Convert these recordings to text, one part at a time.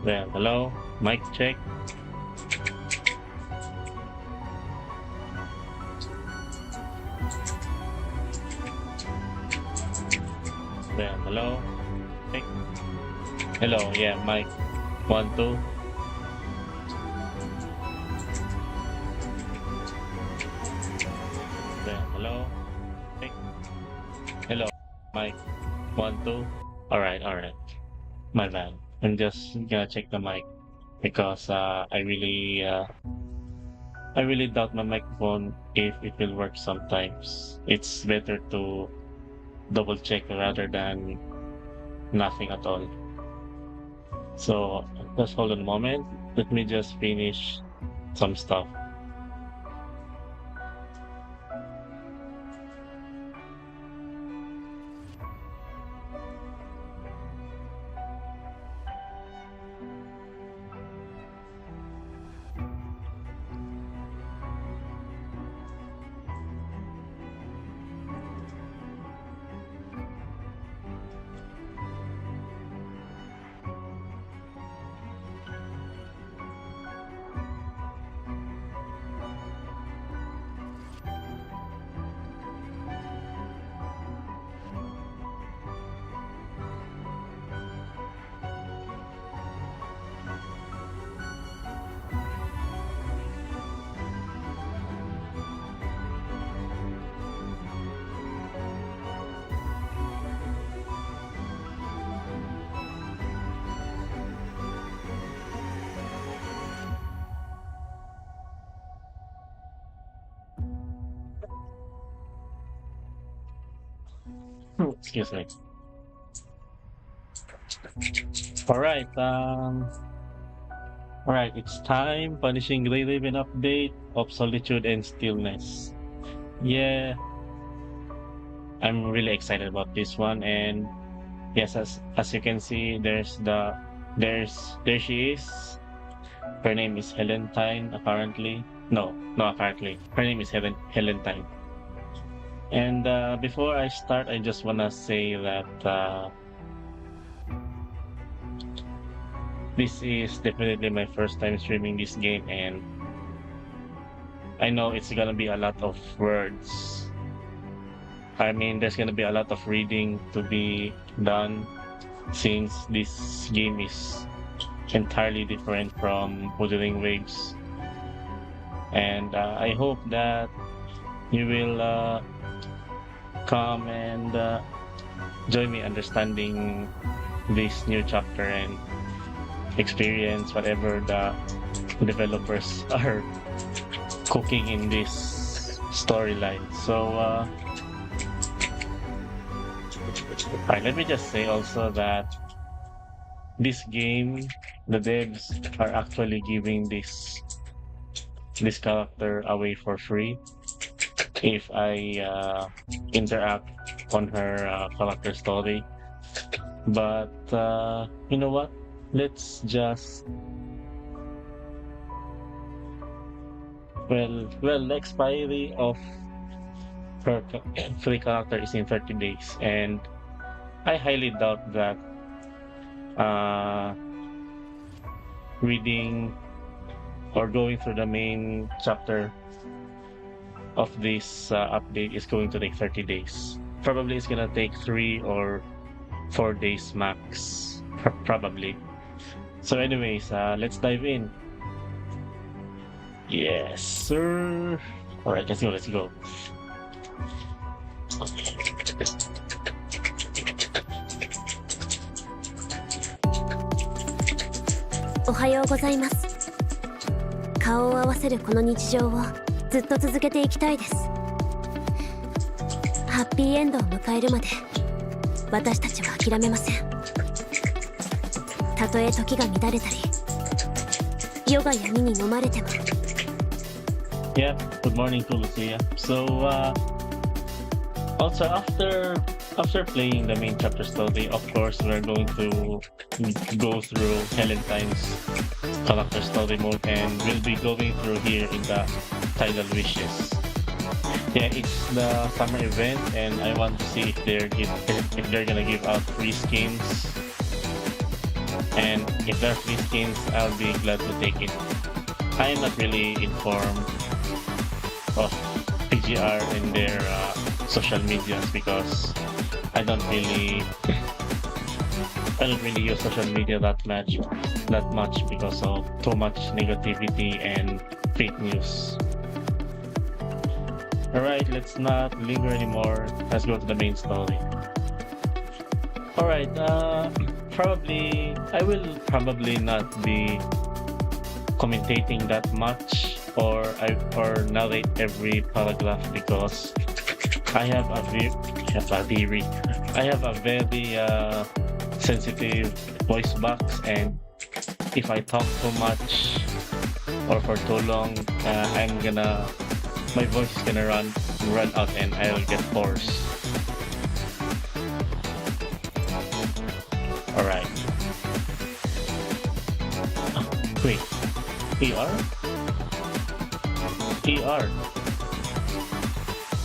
Well, hello, mic check. Well, hello, check. Hello, yeah, mic. 1, 2. Well, hello, check. Hello, mic. 1, 2. All right. My bad. I'm just gonna check the mic because I really doubt my microphone if it will work sometimes. It's better to double check rather than nothing at all. So just hold on a moment. Let me just finish some stuff. Excuse me. All right. All right. It's time. Punishing Grey Raven update of Solitude and Stillness. Yeah, I'm really excited about this one. And yes, as you can see, there she is. Her name is Helentine. Apparently, no, apparently, her name is Helentine. And before I start, I just wanna say that this is definitely my first time streaming this game, and I know it's gonna be a lot of words. I mean, there's gonna be a lot of reading to be done since this game is entirely different from Wuthering Waves. And I hope that you will come and join me understanding this new chapter and experience whatever the developers are cooking in this storyline. So, alright, let me just say also that this game, the devs are actually giving this character away for free if I interact on her character story. But you know what? Let's just the expiry of her free character is in 30 days, and I highly doubt that reading or going through the main chapter of this update is going to take 30 days. Probably it's gonna take 3 or 4 days max, probably. So anyways, let's dive in. Yes, sir. All right, let's go. おはようございます。顔を合わせるこの日常をずっと続けていきたいです。ハッピーエンドを迎えるまで私たちは諦めません。たとえ時が乱れたり夜が闇に飲まれても。 Yeah, good morning to Lucia. So also after playing the main chapter story, of course we're going to go through Helentine's character story mode, and we'll be going through here in the Tidal Wishes. Yeah, it's the summer event, and I want to see if they're gonna give out free skins And if there are free skins, I'll be glad to take it. I am not really informed of PGR in their social medias because I don't really I don't really use social media that much because of too much negativity and fake news. Alright, let's not linger anymore. Let's go to the main story. Alright, probably I will probably not be commentating that much or narrate every paragraph because I have a very sensitive voice box, and if I talk too much or for too long, my voice is gonna run out and I'll get hoarse. All right. Wait, ER? ER.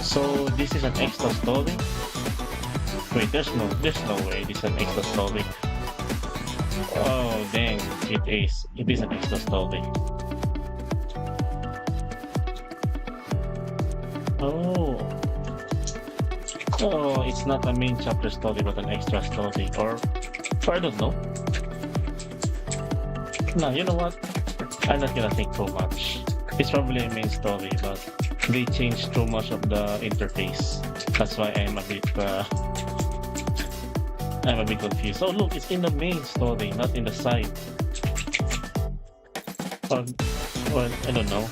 So this is an extra story? Wait, there's no way this is an extra story. Oh dang, it is. It is an extra story. Oh. Oh, it's not a main chapter story but an extra story. Or I don't know. No, you know what? I'm not gonna think too much. It's probably a main story, but they changed too much of the interface. That's why I'm a bit confused. Oh look, it's in the main story, not in the side. Or, well, I don't know.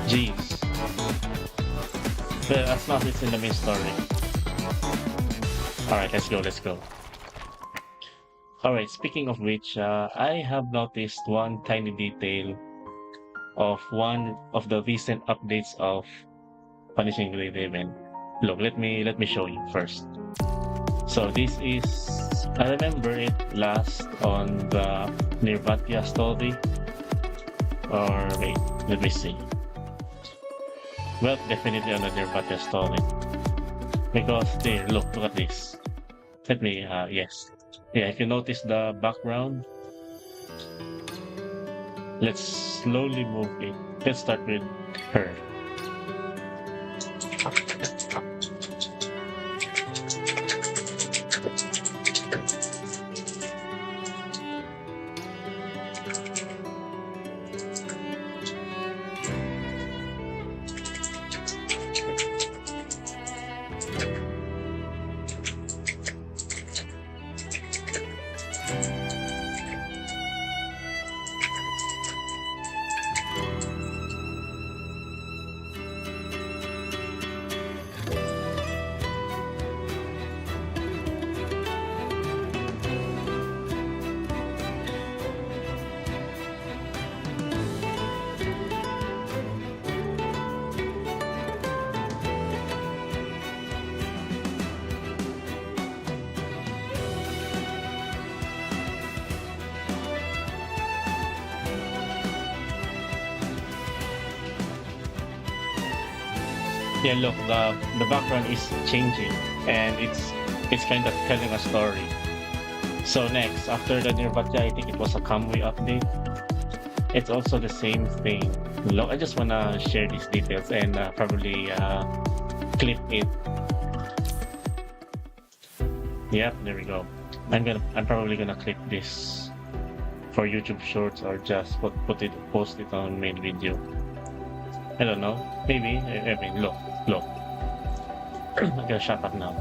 Jeez. But as long as it's in the main story. Alright, let's go. Alright, speaking of which, I have noticed one tiny detail of one of the recent updates of Punishing Grade 11. Look, let me show you first. So this is, I remember it last on the Nirvatya story. Or wait, let me see. Well, definitely on the Nirvatya story. Because there, look at this. Let me, yes. Yeah, if you notice the background, let's slowly move it. Let's start with her. Yeah, look, the background is changing and it's kind of telling a story. So next, after the Nirvatya, I think it was a Kamui update. It's also the same thing. Look, I just wanna share these details and probably clip it. Yep, there we go. I'm probably gonna clip this for YouTube Shorts or just post it on main video. I don't know. Maybe. I mean, look. I'm gonna shut up now.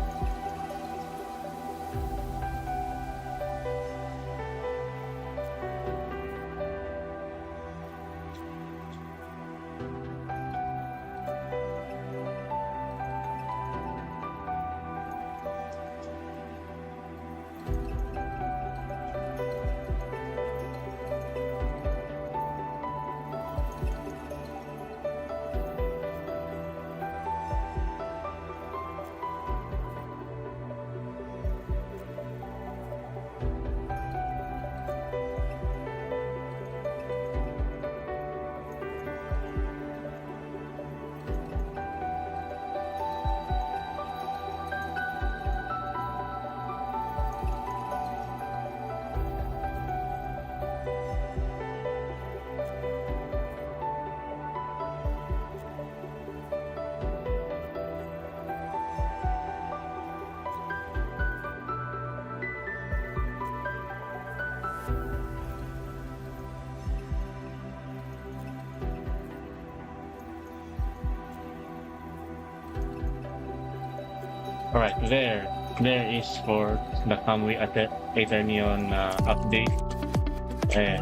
Alright, there is for the Kamui Eternion update.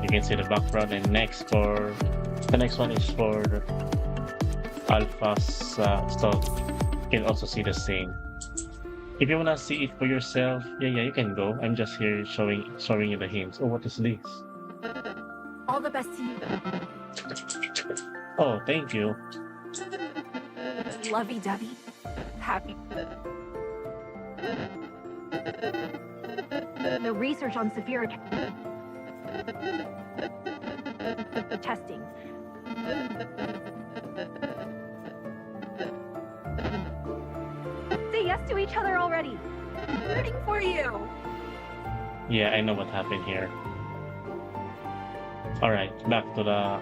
You can see the background, and the next one is for Alpha's so you can also see the same. If you wanna see it for yourself, yeah, you can go. I'm just here showing you the hints. Oh, what is this? All the best to you. Oh, thank you. Lovey-dovey. Happy. The research on Saphira testing. Say yes to each other already. Rooting for you. Yeah, I know what happened here. Alright, back to the...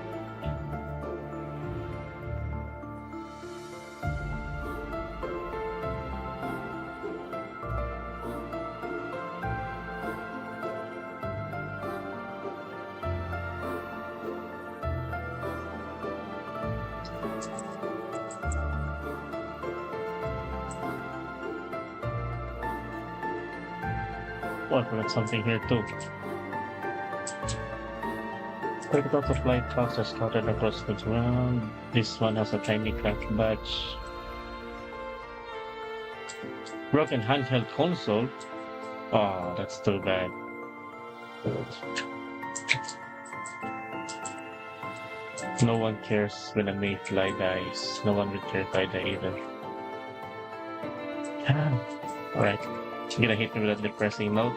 Oh, I forgot something here too. Critical supply trucks are scattered across the ground. This one has a tiny cracked badge. Broken handheld console. Oh, that's too bad. No one cares when a mayfly dies. No one will care if I die either. Alright. You're gonna hit me with a depressing note.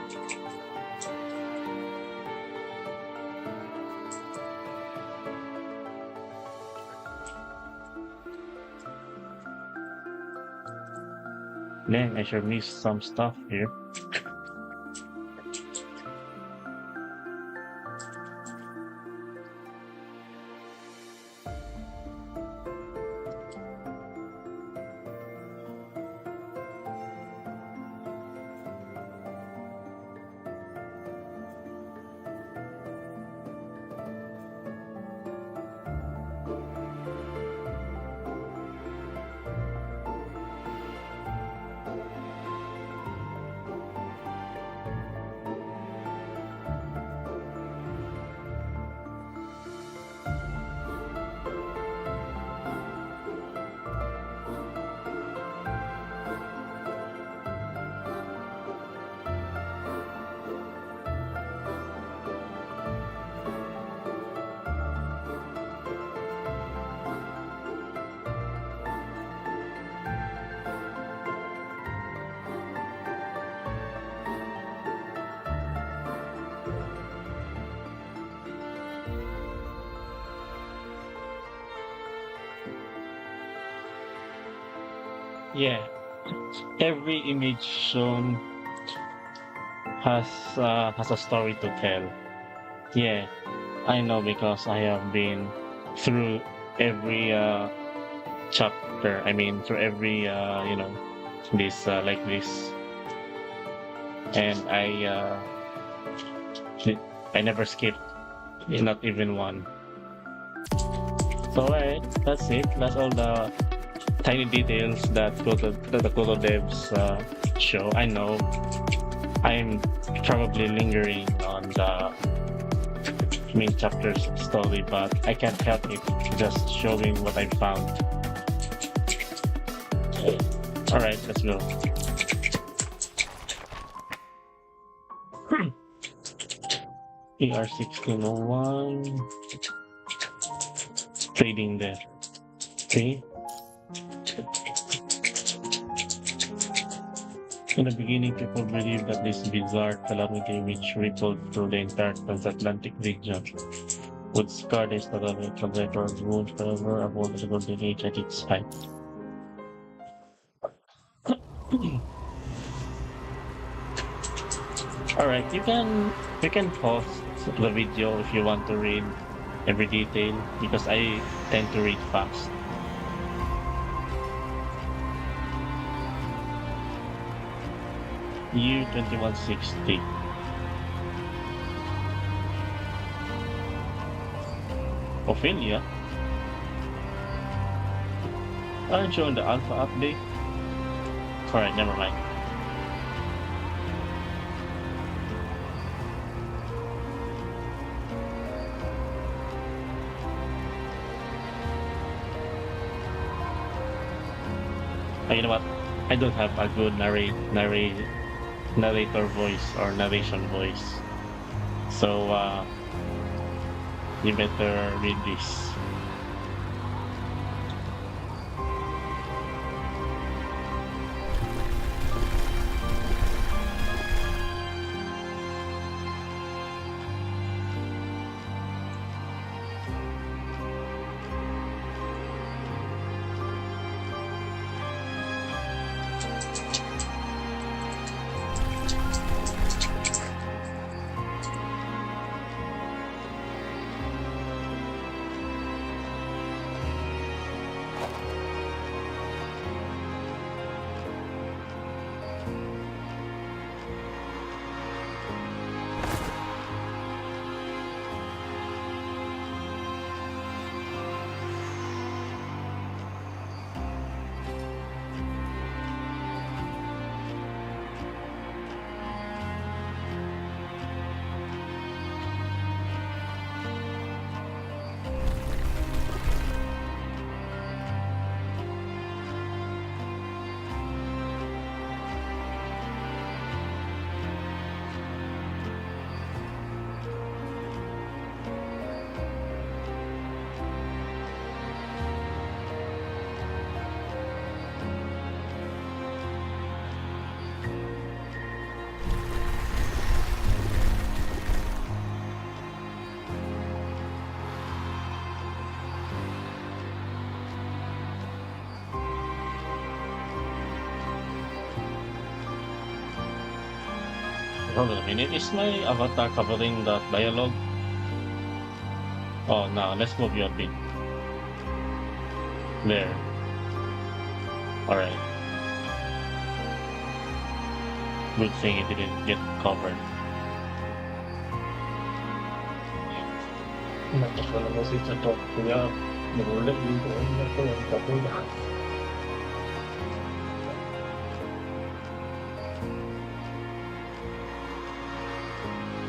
Man, I sure missed some stuff here. Yeah, every image shown has a story to tell. Yeah, I know because I have been through every chapter. I mean, through every this like this, and I never skipped, not even one. So alright, that's it. That's all the tiny details that the Koto devs show. I know I'm probably lingering on the main chapter's story, but I can't help it, just showing what I found. Alright, let's go. ER1601 trading there. Okay. In the beginning, people believed that this bizarre calamity which rippled through the entire transatlantic region would scar the astronomical record wound forever upon the golden age at its height. Alright, you can pause the video if you want to read every detail, because I tend to read fast. Year 2160. Ophelia? Aren't you on the Alpha update? Alright, never mind. You know what? I don't have a good narrator voice or narration voice. So you better read this. Hold on a minute. Is my avatar covering that dialogue? Oh, no. Let's move you a bit. There. Alright. Good thing it didn't get covered.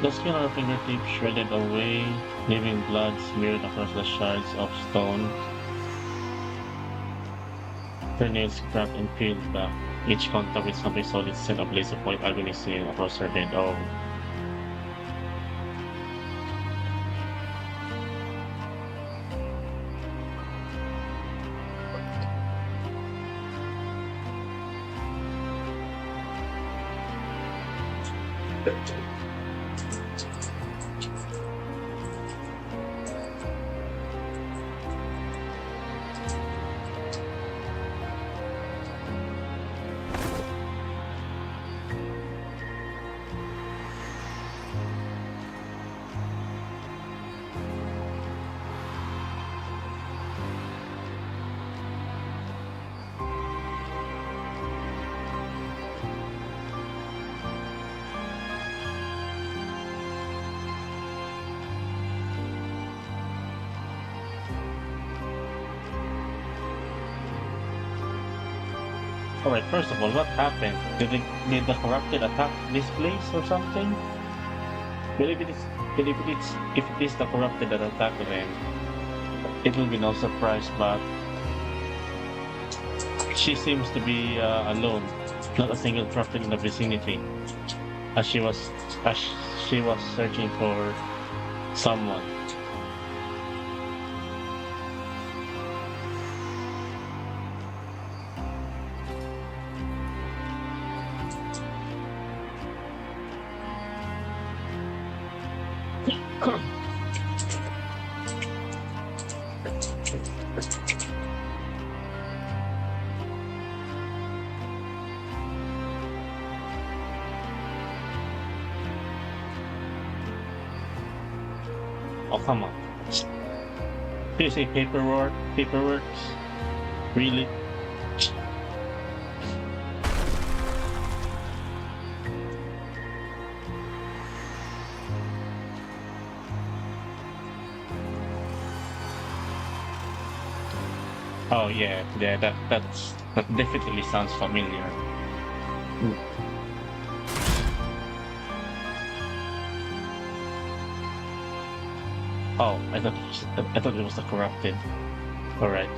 The skin on her fingertips shredded away, leaving blood smeared across the shards of stone. Her nails cracked and peeled back. Each contact with something solid sent a blaze of white agony sailing across her head. Oh. Alright, first of all, what happened? Did the corrupted attack this place or something? Well, if it is the corrupted that attacked them, it will be no surprise, but she seems to be alone, not a single corrupted in the vicinity, as she was searching for someone. Oh, come on. Did you say paperwork? Paperwork? Really? Oh yeah, that definitely sounds familiar. Mm. Oh, I thought it was the corrupted. All right.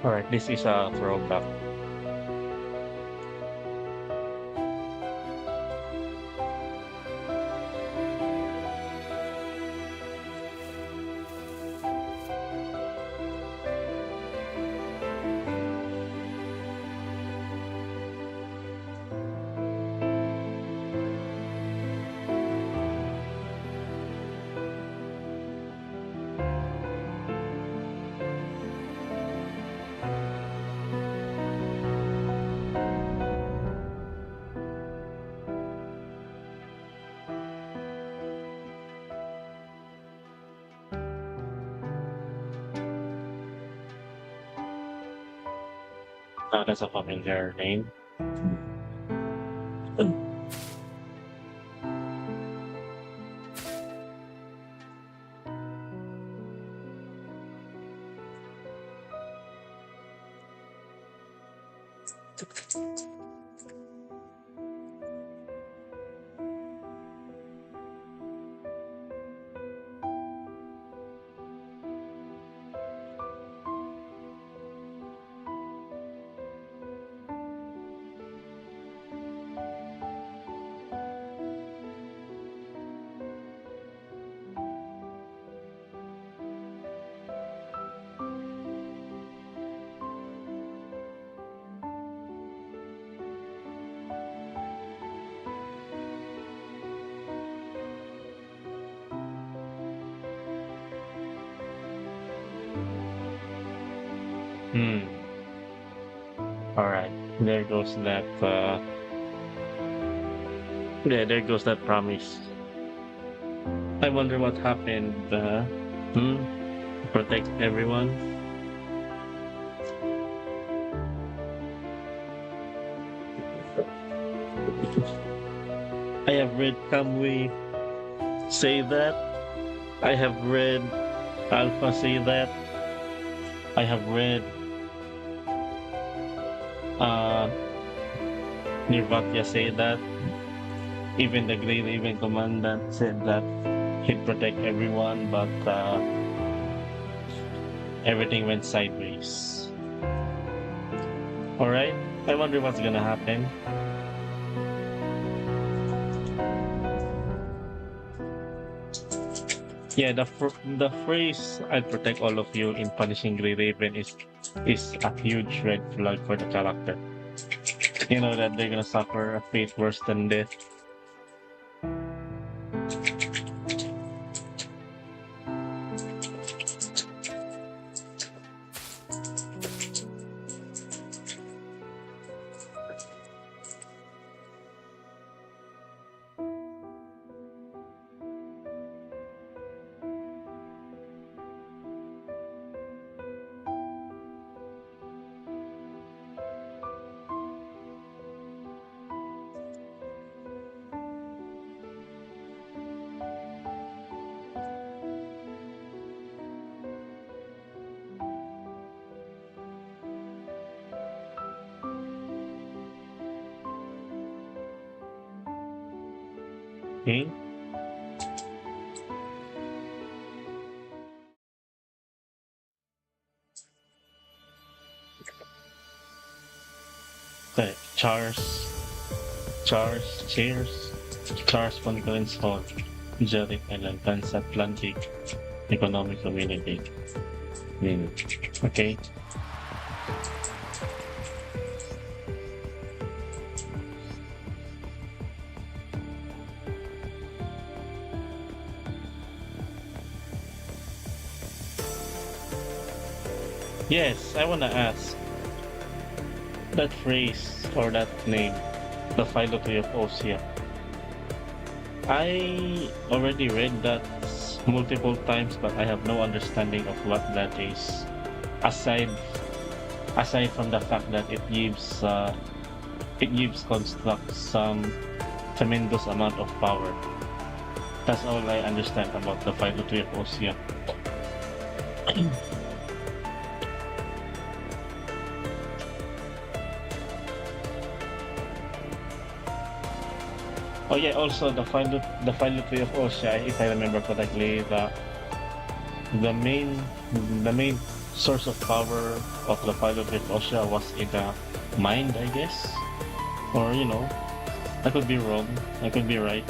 All right. This is a throwback. That's a familiar name. Hmm. All right. There goes that. Yeah, there goes that promise. I wonder what happened. Hmm. Protect everyone. I have read Kamui say that. I have read Alpha say that. I have read uh Nirvatya say that. Even the Great Raven Commandant said that he'd protect everyone, but everything went sideways. All right. I wonder what's gonna happen. Yeah, the phrase "I'll protect all of you" in punishing Grey Raven is a huge red flag for the character. You know that they're gonna suffer a fate worse than death. Okay. Okay. Chars Conference Hall, Jeric Island, Transatlantic Economic Community. Okay. Yes, I wanna ask that phrase or that name, the philosophy of Osia. I already read that multiple times, but I have no understanding of what that is. Aside aside from the fact that it gives construct some tremendous amount of power. That's all I understand about the philosophy of Osia. Oh yeah, also the philosophy of Osia, if I remember correctly, the main the main source of power of the philosophy of Osia was in the mind, I guess. Or I could be wrong. I could be right.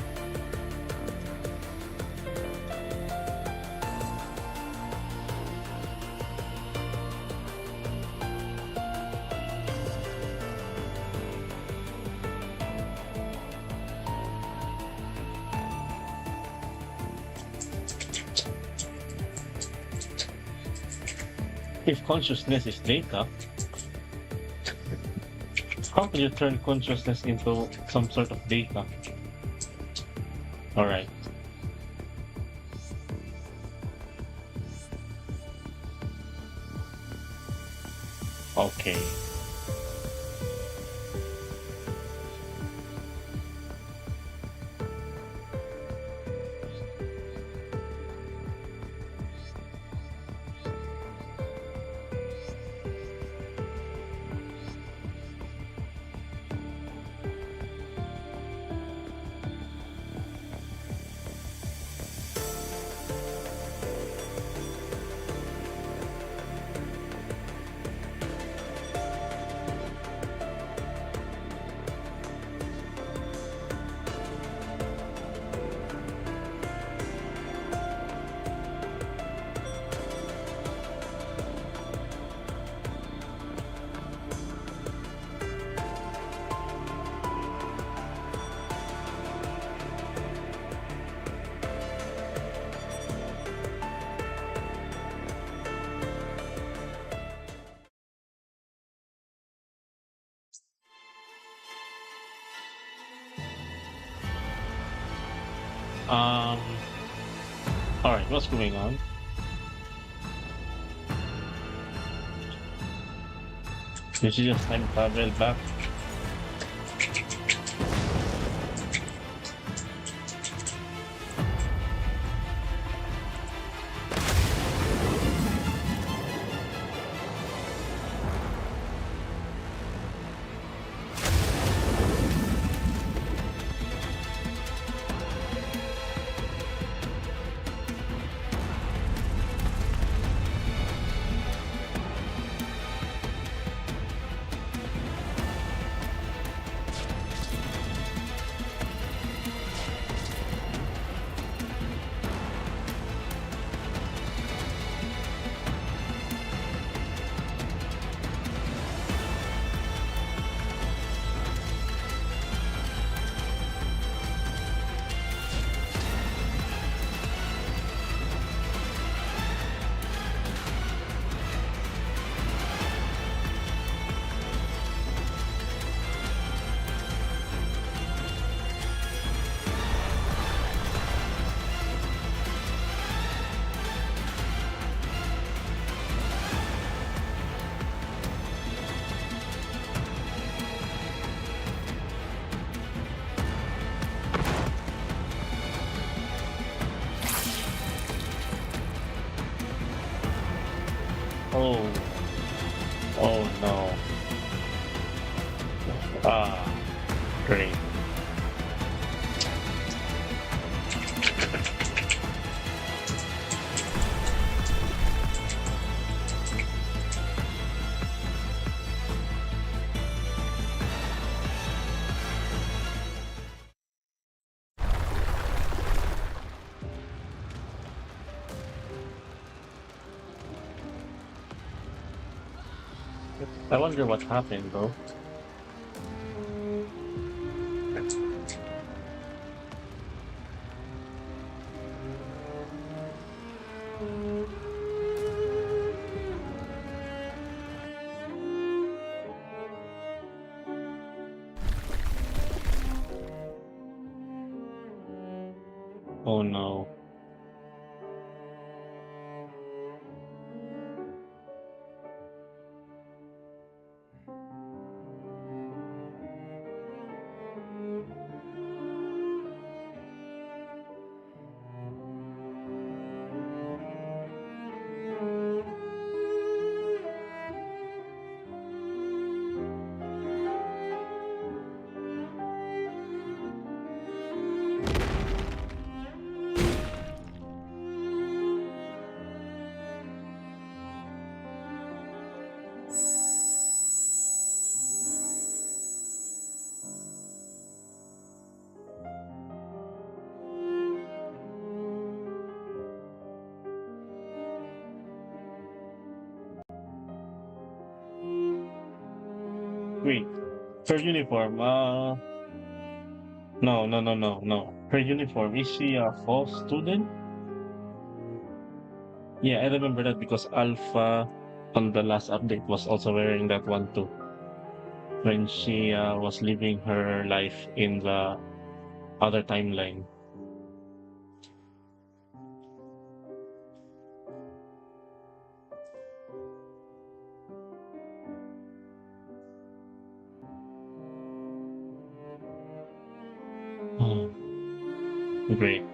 If consciousness is data, how can you turn consciousness into some sort of data? All right. Okay. Um. All right. What's going on? Did you just time travel back? Oh. Oh no. Ah. Great. I wonder what happened though. Oh no. Wait. Her uniform. No, no, no, no, no. Her uniform. Is she a false student? Yeah, I remember that because Alpha on the last update was also wearing that one too when she was living her life in the other timeline. Oh, great.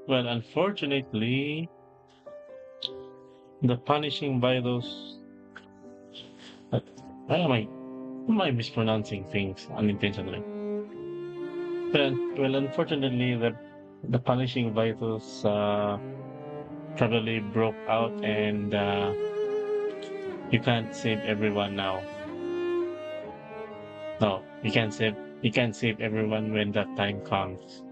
Well, unfortunately, the punishing by those. Uh, why am I mispronouncing things unintentionally? Well, unfortunately, the punishing by those probably broke out, and you can't save everyone now. No, you can't save everyone when that time comes.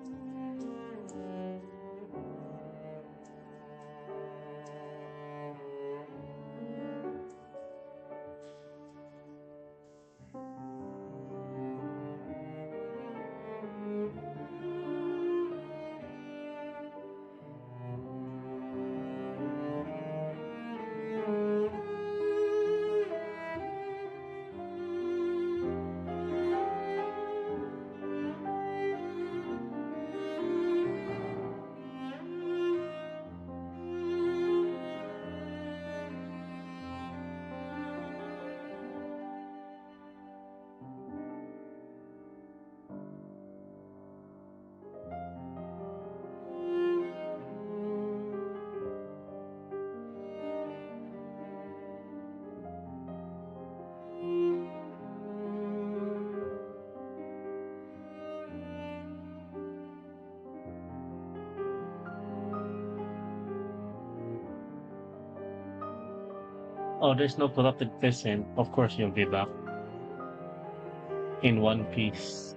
Oh, there's no corrupted peasant. Of course you'll be back in one piece.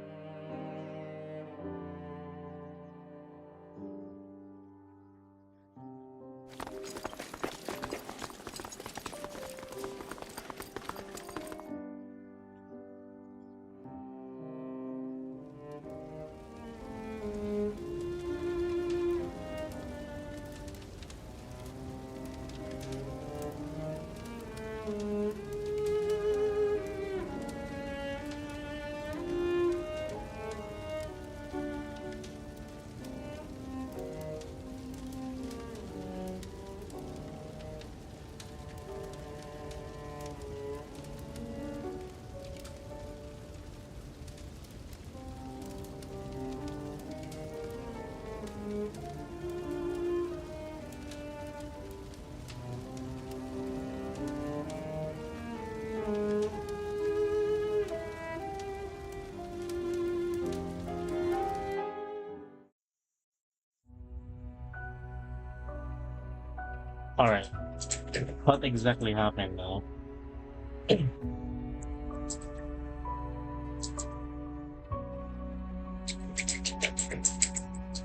Alright. What exactly happened now?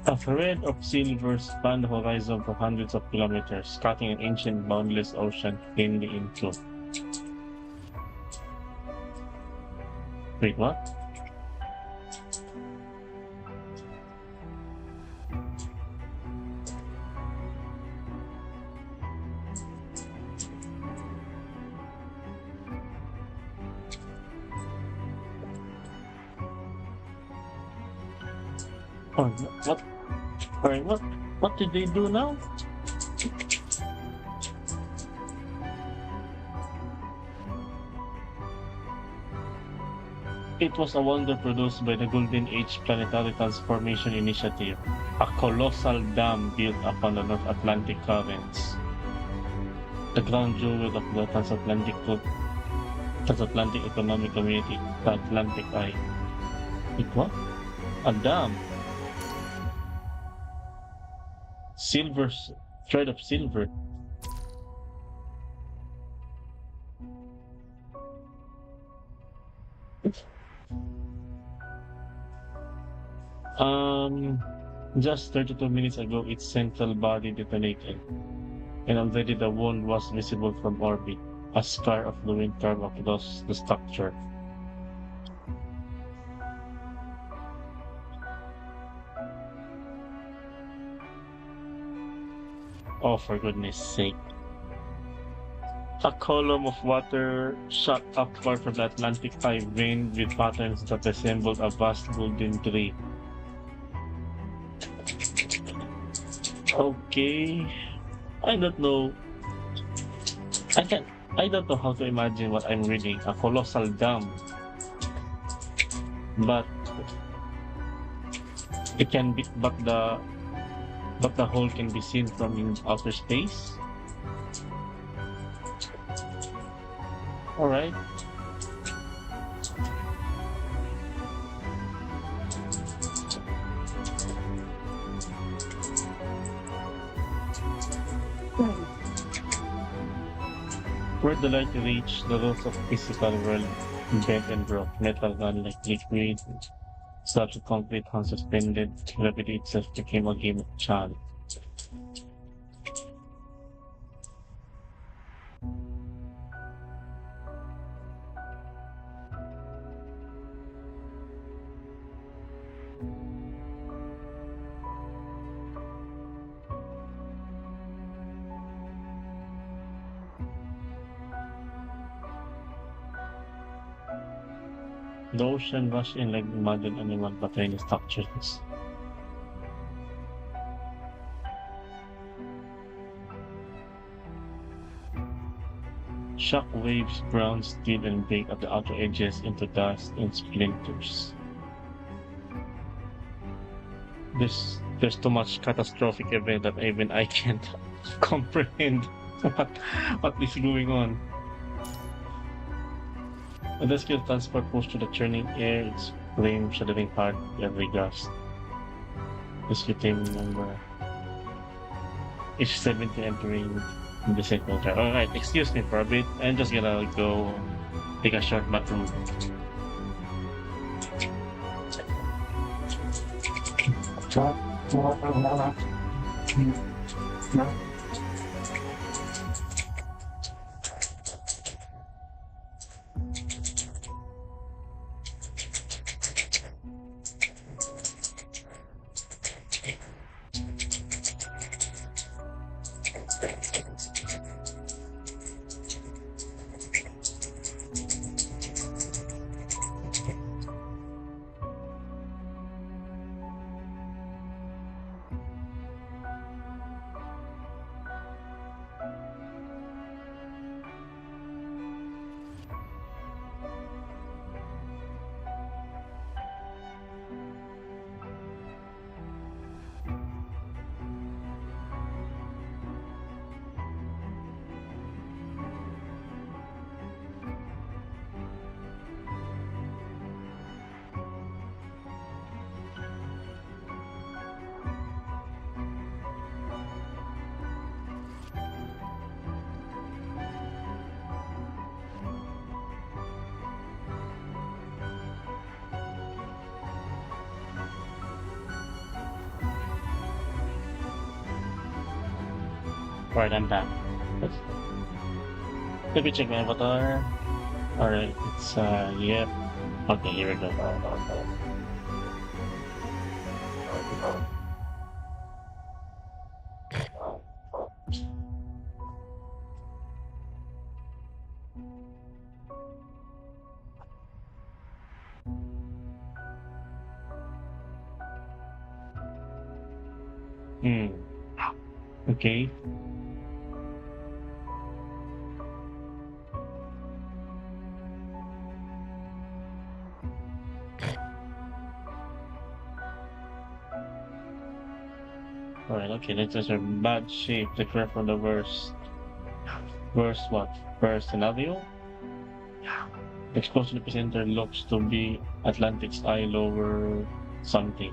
A thread of silver spanned the horizon for hundreds of kilometers, cutting an ancient boundless ocean thinly in two. Wait, what? Oh, what? Alright, what did they do now? It was a wonder produced by the Golden Age Planetary Transformation Initiative, a colossal dam built upon the North Atlantic currents. The crown jewel of the transatlantic economic community, the Atlantic Eye. It what? A dam. Silver, thread of silver. Um, just 32 minutes ago, its central body detonated, and already the wound was visible from orbit, a scar of the wind curve across the structure. Oh, for goodness sake. A column of water shot upward from the Atlantic Eye veined with patterns that resembled a vast golden tree. Okay. I don't know. I can I don't know how to imagine what I'm reading. A colossal dam. But it can be but the whole can be seen from in outer space. Alright. Where the light reached the roots of physical world bent and broke, metal ran like liquid, such a concrete unsuspended, gravity itself became a game of chance. The ocean rushed in like mud and animal but tiny structures. Shock waves ground steel and break at the outer edges into dust and splinters. There's too much catastrophic event that even I can't comprehend what what is going on. A rescue transport pushed through the churning air, its flame shuddering hard every gust. Rescue team member. Each 70 entering The signal there. Alright, excuse me for a bit. I'm just gonna go take a short bathroom. Alright, I'm back. Let me check my avatar. Alright, it's yep. Okay, here we go. Hmm. Okay. Alright, okay, let's just a bad shape. The correct from the verse. Verse what? Verse scenario? The explosion epicenter looks to be Atlantic's eye lower something.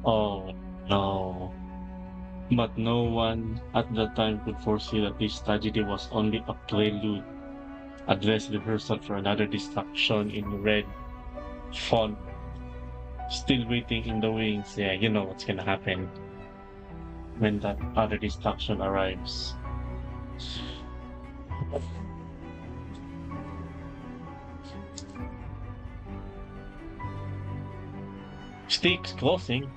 Oh no. But no one at the time could foresee that this tragedy was only a prelude, a dress rehearsal for another destruction in red font. Still waiting in the wings. Yeah, you know what's gonna happen when that other destruction arrives. Sticks closing.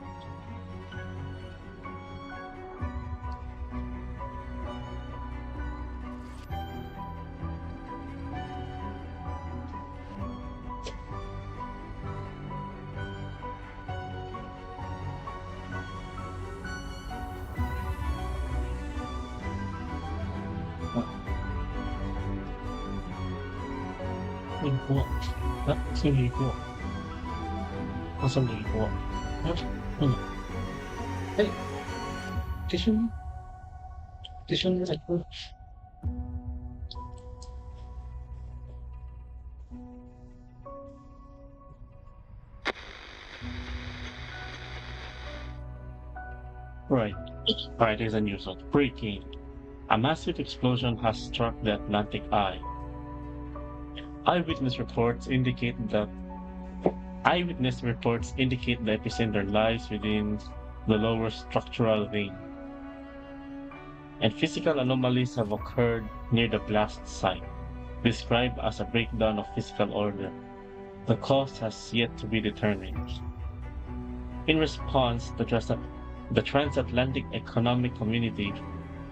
Ligo. Saan ligo? Nasaan ligo? Ano? Ay, tissue. Tissue na ito. Right. Alright, here's a news note. Breaking. A massive explosion has struck the Atlantic Eye. Eyewitness reports indicate that Eyewitness reports indicate the epicenter lies within the lower structural vein, and physical anomalies have occurred near the blast site, described as a breakdown of physical order. The cause has yet to be determined. In response, the Transatlantic Economic Community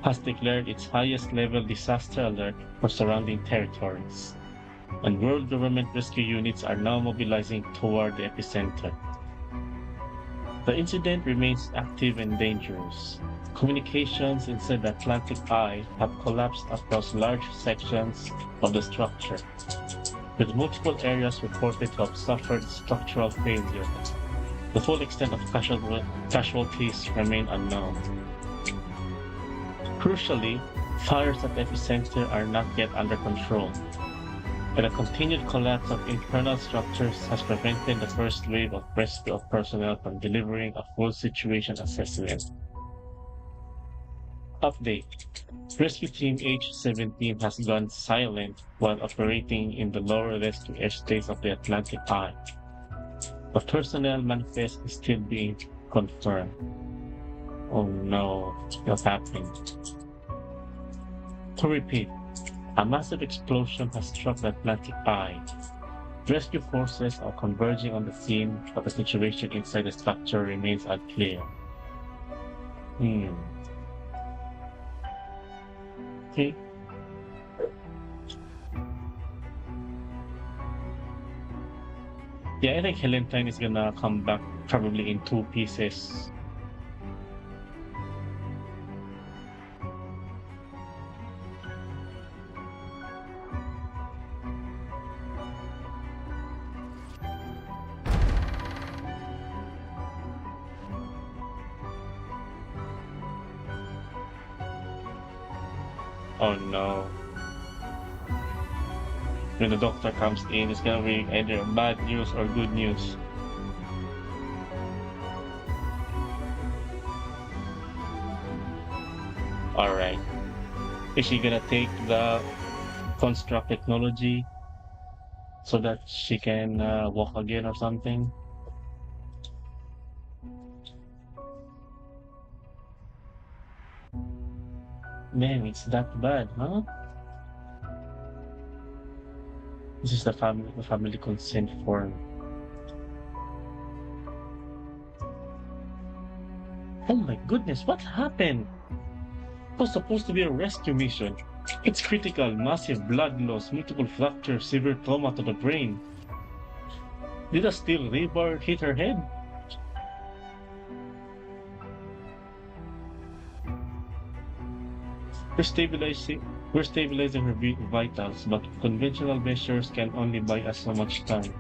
has declared its highest level disaster alert for surrounding territories, and world government rescue units are now mobilizing toward the epicenter. The incident remains active and dangerous. Communications inside the Atlantic Eye have collapsed across large sections of the structure, with multiple areas reported to have suffered structural failure. The full extent of casualties remain unknown. Crucially, fires at the epicenter are not yet under control, and a continued collapse of internal structures has prevented the first wave of rescue personnel from delivering a full situation assessment. Update: Rescue Team H-17 has gone silent while operating in the lower rescue airspace of the Atlantic Eye. The personnel manifest is still being confirmed. Oh no, what happened? To repeat, a massive explosion has struck the Atlantic Eye. Rescue forces are converging on the scene, but the situation inside the structure remains unclear. Okay. Yeah, I think Helentine is gonna come back probably in two pieces. Oh no. When the doctor comes in, it's gonna be either bad news or good news. Alright. Is she gonna take the construct technology so that she can walk again or something? Man, it's that bad, huh? This is the family consent form. Oh my goodness, what happened? It was supposed to be a rescue mission. It's critical, massive blood loss, multiple fractures, severe trauma to the brain. Did a steel rebar hit her head? We're stabilizing, we're stabilizing her vitals, but conventional measures can only buy us so much time.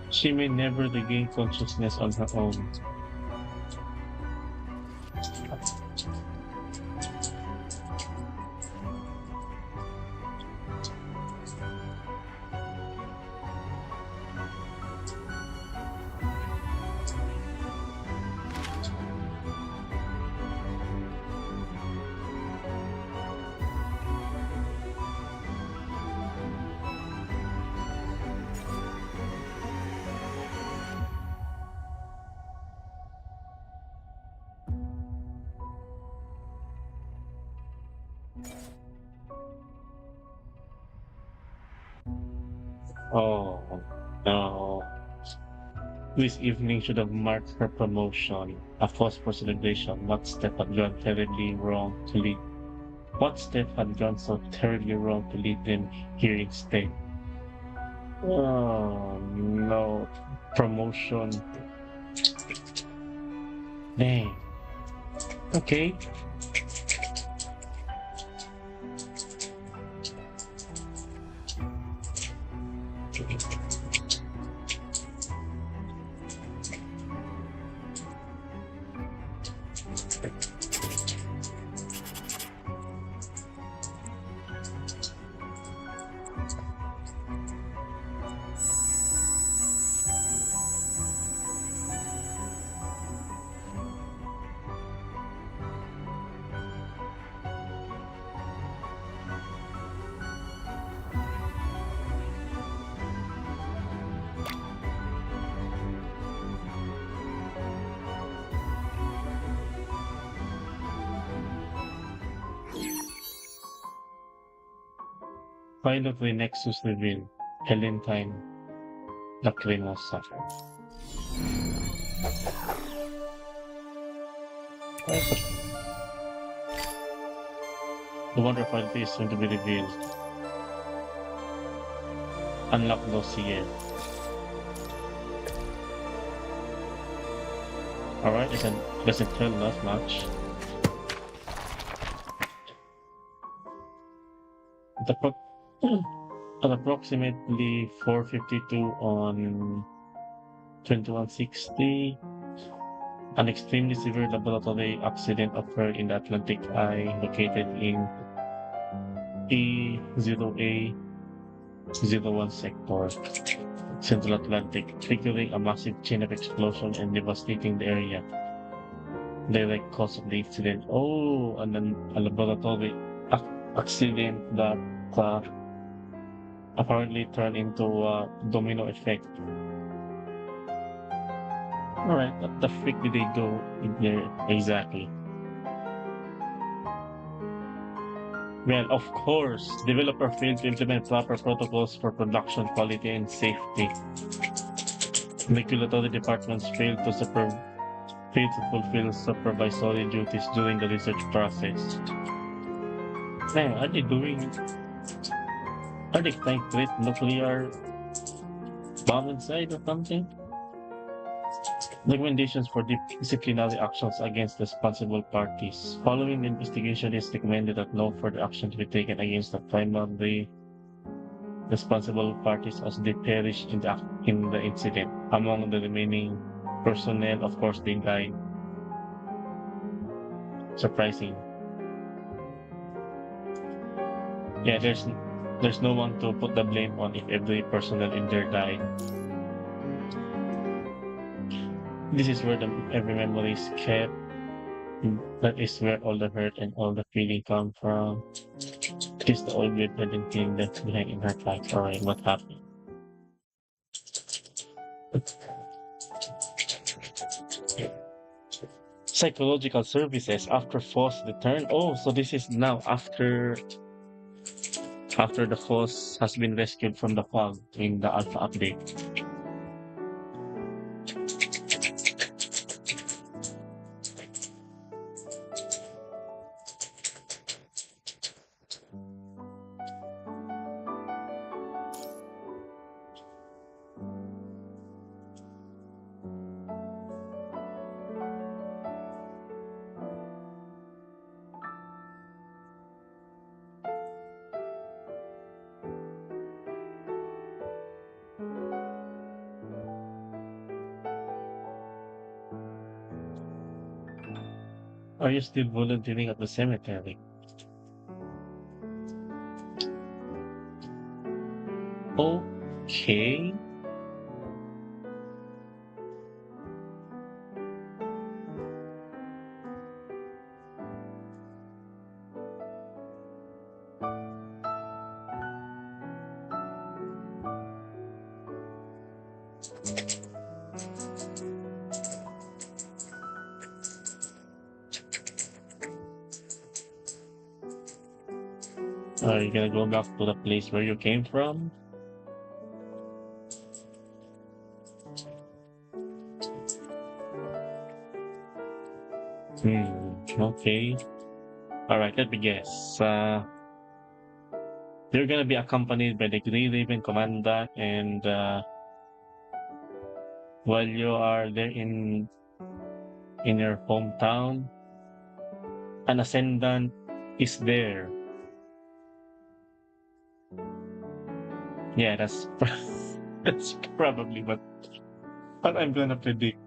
She may never regain consciousness on her own. Oh no. This evening should have marked her promotion, a cause for celebration. What step had gone so terribly wrong to lead them here instead? Oh no. Promotion. Dang. Okay. Pilot the Nexus reveal. Helentine Lacrimosa. The wonder quality is soon to be revealed. Unlock dossier. Alright, doesn't tell us much. At, at approximately 4:52 on 2160, an extremely severe laboratory accident occurred in the Atlantic Eye located in E0A01 sector, Central Atlantic, triggering a massive chain of explosion and devastating the area. Direct cause of the incident. Oh, and then a laboratory accident that apparently turned into a domino effect. Alright, what the freak did they do in there exactly? Well, of course, developer failed to implement proper protocols for production quality and safety. Regulatory departments failed to fulfill supervisory duties during the research process. Man, are they trying to create nuclear bomb inside or something? Recommendations for disciplinary actions against responsible parties. Following the investigation, it is recommended that no further action to be taken against the primary responsible parties as they perished in the incident. Among the remaining personnel, of course, they died. Surprising. Yeah, there's no one to put the blame on if every personnel in there died. This is where every memory is kept. That is where all the hurt and all the feeling come from. It is the old bedridden thing that's behind in her life. Alright, what happened? Psychological services after Foss return. Oh, so this is now after the Foss has been rescued from the fog in the Alpha update. Are you still volunteering at the cemetery? Okay. Are you gonna go back to the place where you came from? Okay. Alright, let me guess. You're gonna be accompanied by the Grey Raven Commandant, and while you are there in your hometown, an ascendant is there. Yeah, that's that's probably what I'm gonna predict.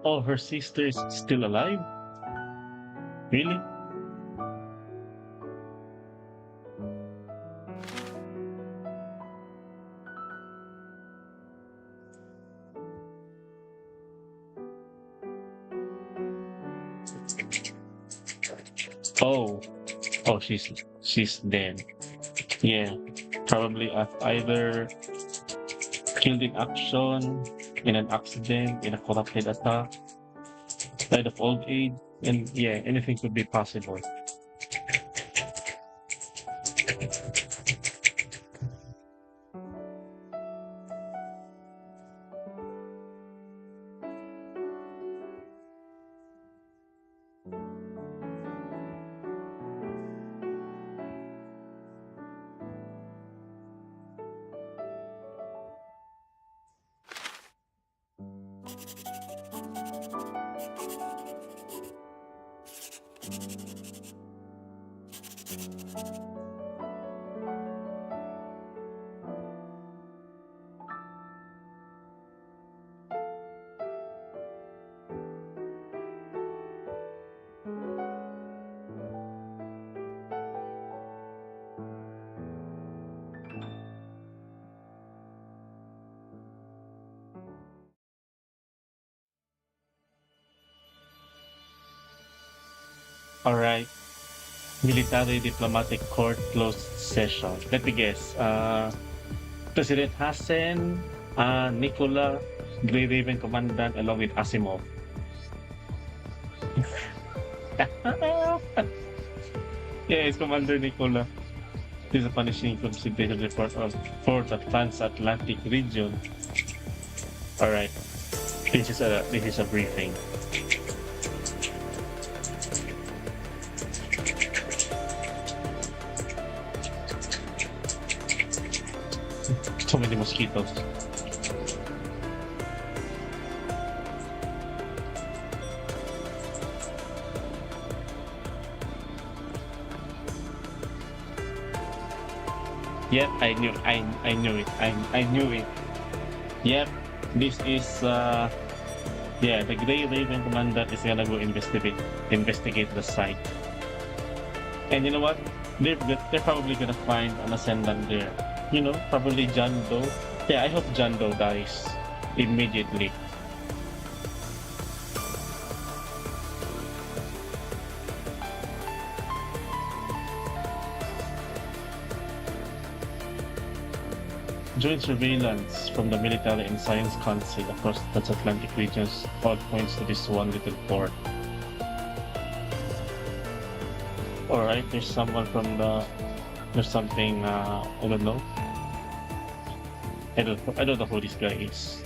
Oh, her sister is still alive? Really? Oh, oh, she's dead. Yeah, probably either killed in action, in an accident, in a corrupted attack, died of old age, and yeah, anything could be possible. All right, military diplomatic court closed session. Let me guess. President Hassan, Nicola, Grey Raven Commandant, along with Asimov. Yeah, it's Commander Nicola. This is a punishing consideration report for the transatlantic region. All right, this is a briefing. So many mosquitoes. Yep, I knew it. I knew it. Yep, this is yeah, the Grey Raven Commandant is gonna go investigate the site. And you know what? They're probably gonna find an ascendant there. You know, probably John Doe. Yeah, I hope John Doe dies immediately. Joint surveillance from the Military and Science Council across the Atlantic regions all points to this one little port. Alright, there's someone from there's something, I don't know. I don't know who this guy is.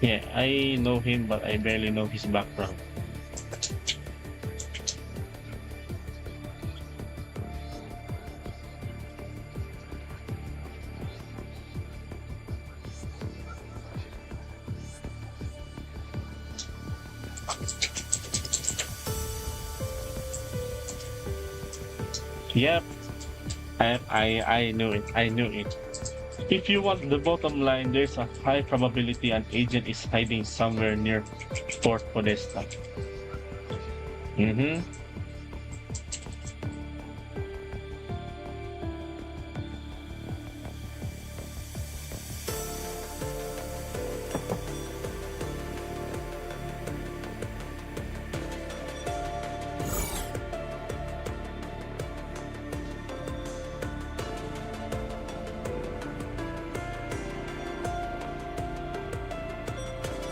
Yeah, I know him, but I barely know his background. Yep, I knew it. I knew it. If you want the bottom line, there's a high probability an agent is hiding somewhere near Fort Podesta. Mm-hmm.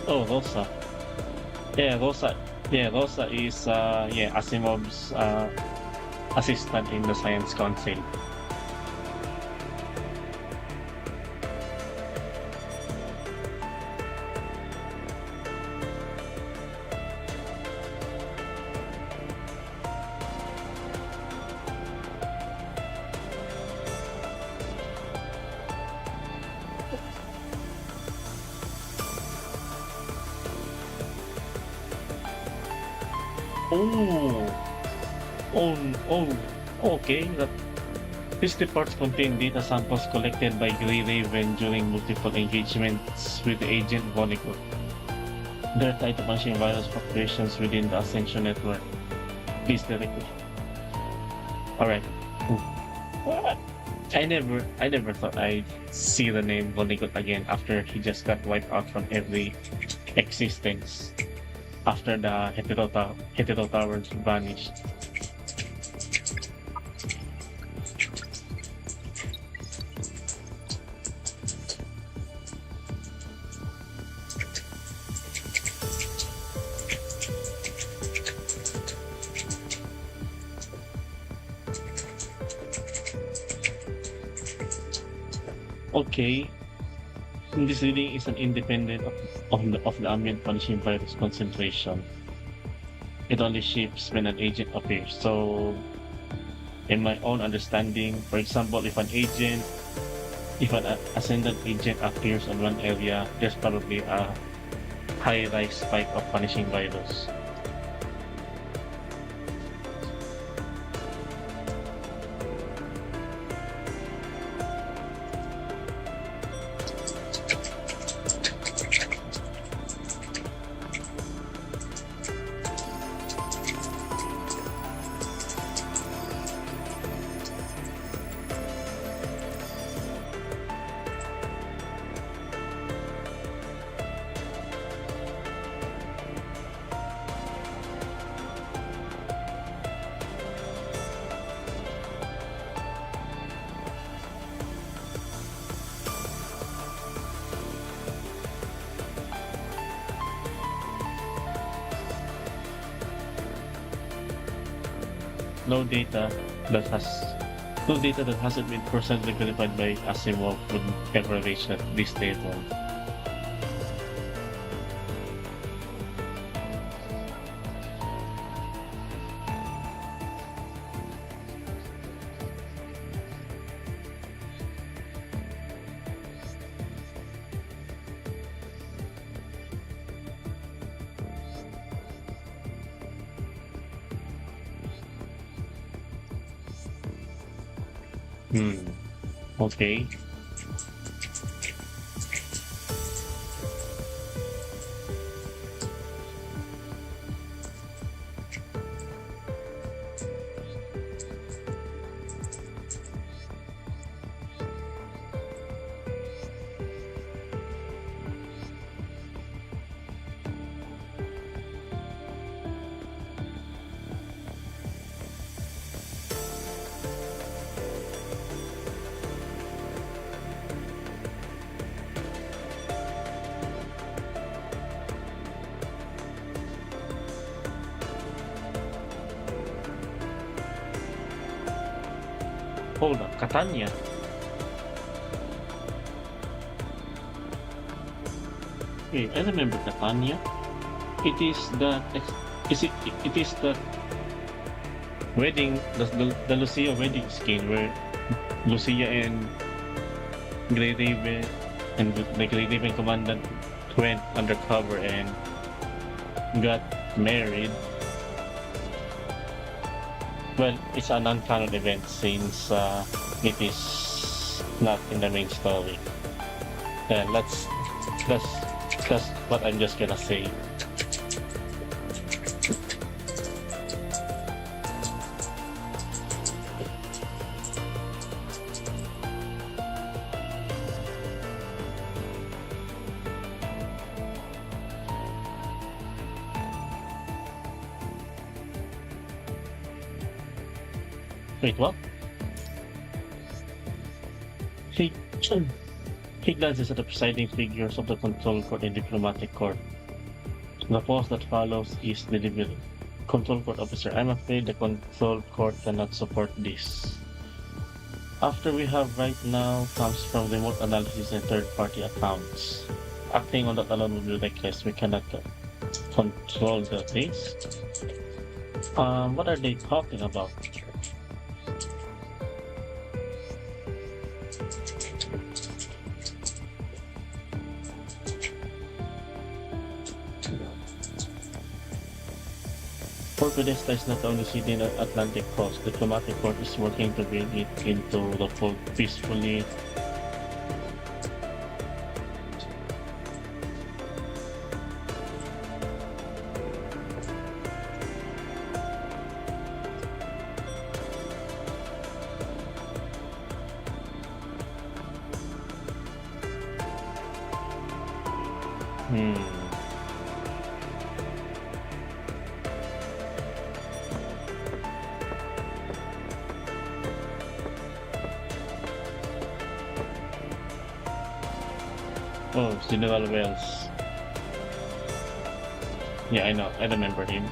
Oh, Rosa. Yeah, Rosa. Yeah, Rosa is yeah, Asimov's assistant in the Science Council. Oh, oh, oh, okay. These reports contain data samples collected by Grey Raven during multiple engagements with Agent Vonnegut. They're tied to punching virus fluctuations within the Ascension network. Please delete it. Alright. I never thought I'd see the name Volnigot again after he just got wiped out from every existence after the Hetero Towers vanished. Okay, this reading is an independent of the ambient punishing virus concentration. It only shifts when an agent appears. So, in my own understanding, for example, if an ascendant agent appears on one area, there's probably a high rise spike of punishing virus. No data that has no data that hasn't been personally verified by Asimov would ever reach this table. Hmm. Okay. Hold on, Catania. Okay, I remember Catania. It is the is it it is the wedding the Lucia wedding skin where Lucia and Grey Raven and the Grey Raven Commandant went undercover and got married. Well, it's a non-canon event since it is not in the main story. And that's that's what I'm just gonna say. Wait, what? He he glances at the presiding figures of the control court and diplomatic court. The pause that follows is deliberate. Control court officer, I'm afraid the control court cannot support this. After we have right now comes from remote analysis and third-party accounts. Acting on that alone would be reckless. We cannot control the base. What are they talking about? For Podesta is not only sitting on Atlantic coast, the diplomatic court is working to bring it into the fold peacefully. Oh, General Wells. Yeah, I know. I remember him.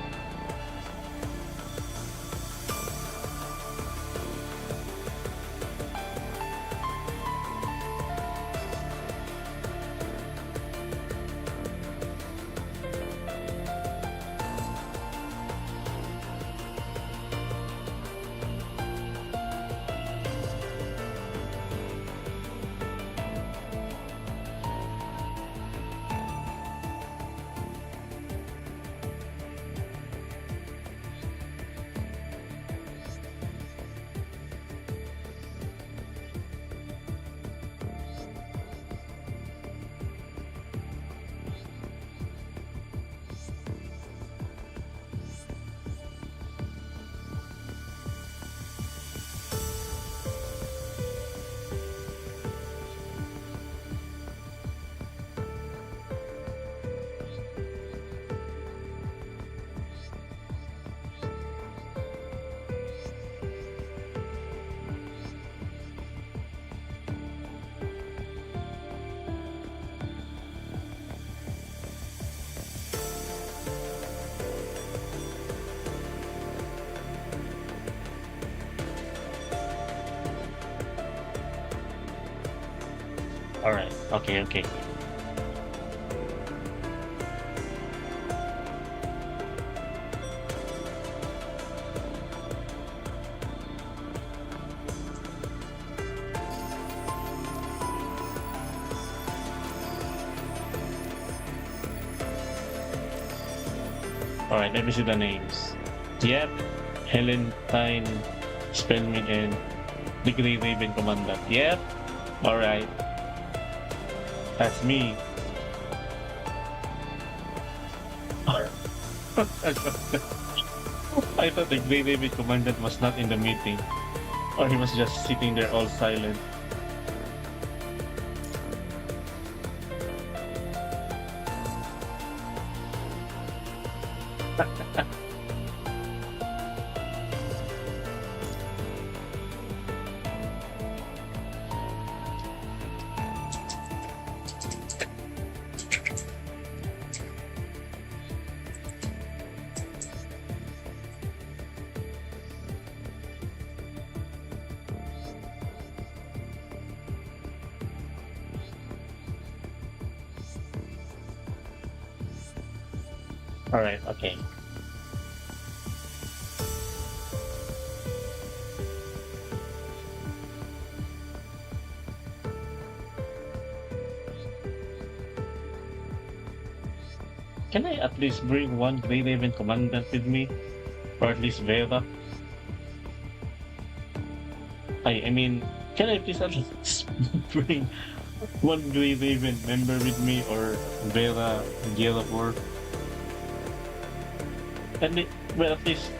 All right. Okay. Okay. All right. Let me see the names. Yep. Helentine, Spellman, and the Grey Raven Commandant. Yep. All right. That's me. I thought the Grey Raven Commandant was not in the meeting, or he was just sitting there all silent. All right. Okay. Can I at least bring one Grey Raven Commandant with me, or at least Vera? I mean, can I please at least bring one Grey Raven member with me, or Vera, Gelapur? And well, at least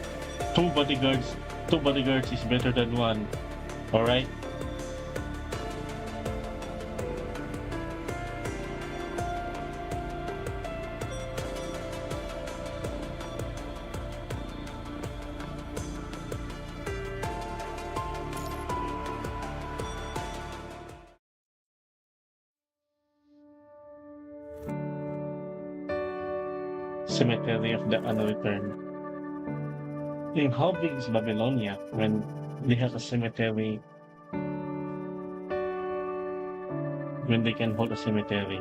two bodyguards. Two bodyguards is better than one. All right. Cemetery of the Unreturned. Think how big is Babylonia when they have a cemetery, when they can hold a cemetery?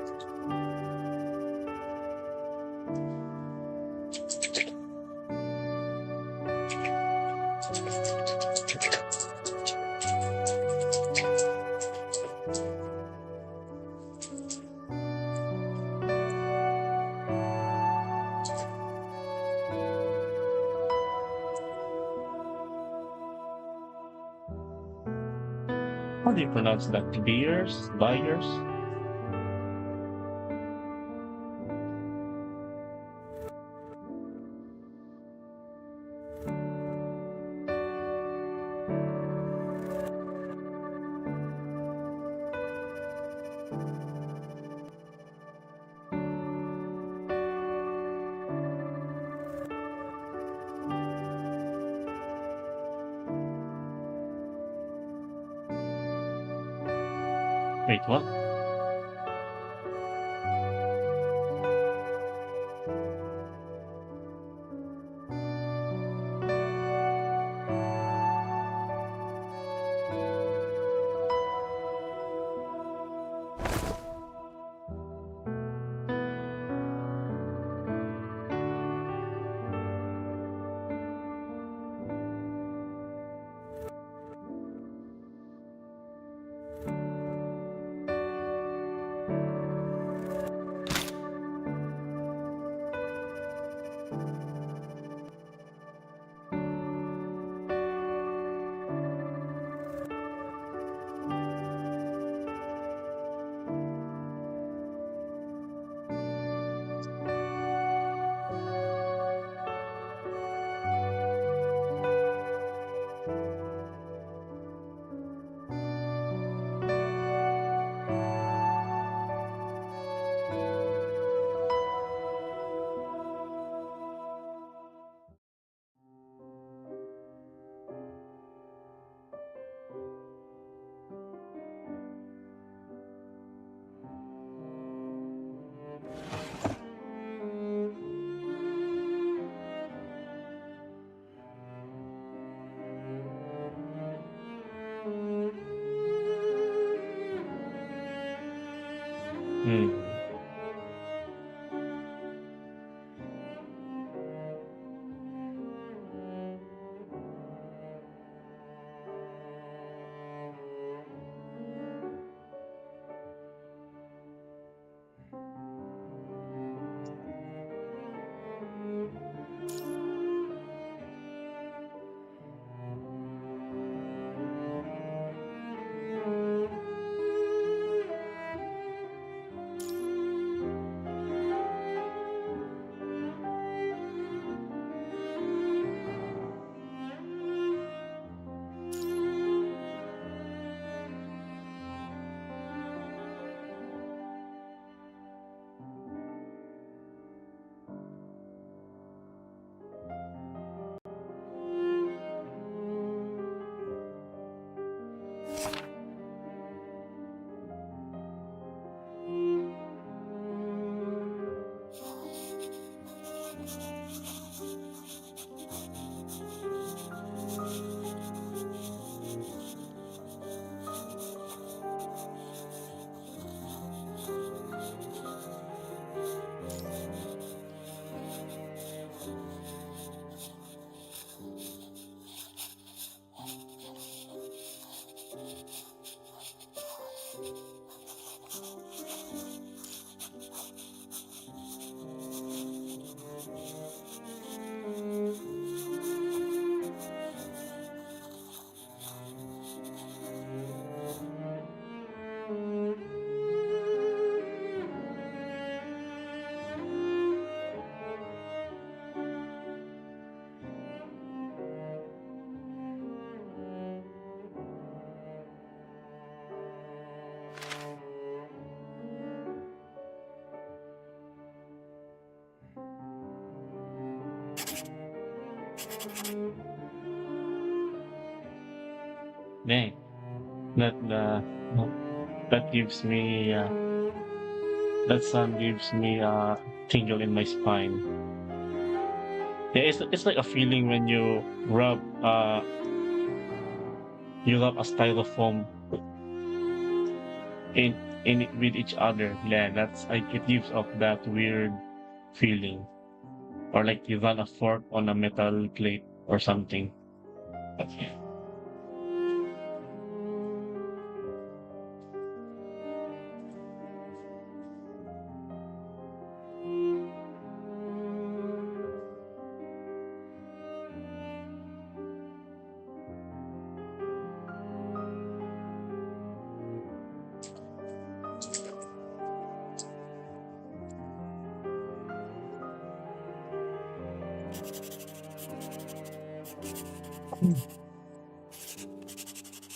How do you pronounce that? Beers? Buyers? Wait, what? Hmm. Dang. That that gives me that sound gives me a tingle in my spine. Yeah, it's like a feeling when you rub a styrofoam in it with each other. Yeah, that's like it gives off that weird feeling. Or like you run a fork on a metal plate or something.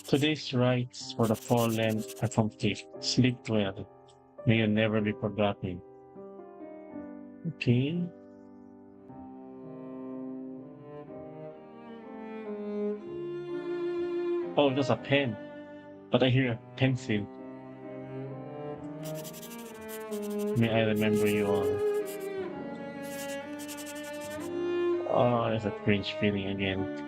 Today's rites for the fallen are complete. Sleep well. May you never be forgotten. Okay. Oh, there's a pen. But I hear a pencil. May I remember you all. Oh, there's a cringe feeling again.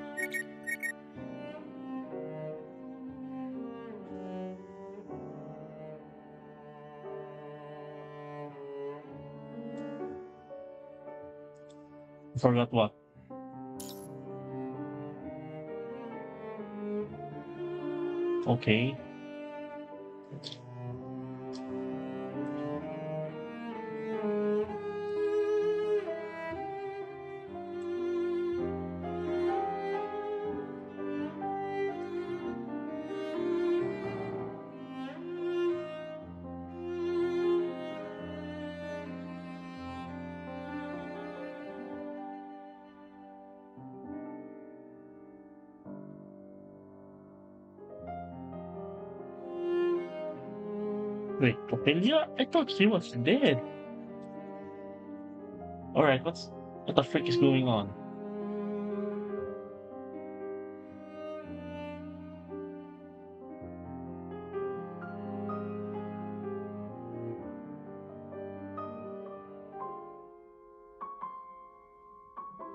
Forgot what? Okay. Wait, Ophelia? I thought she was dead. Alright, what the frick is going on?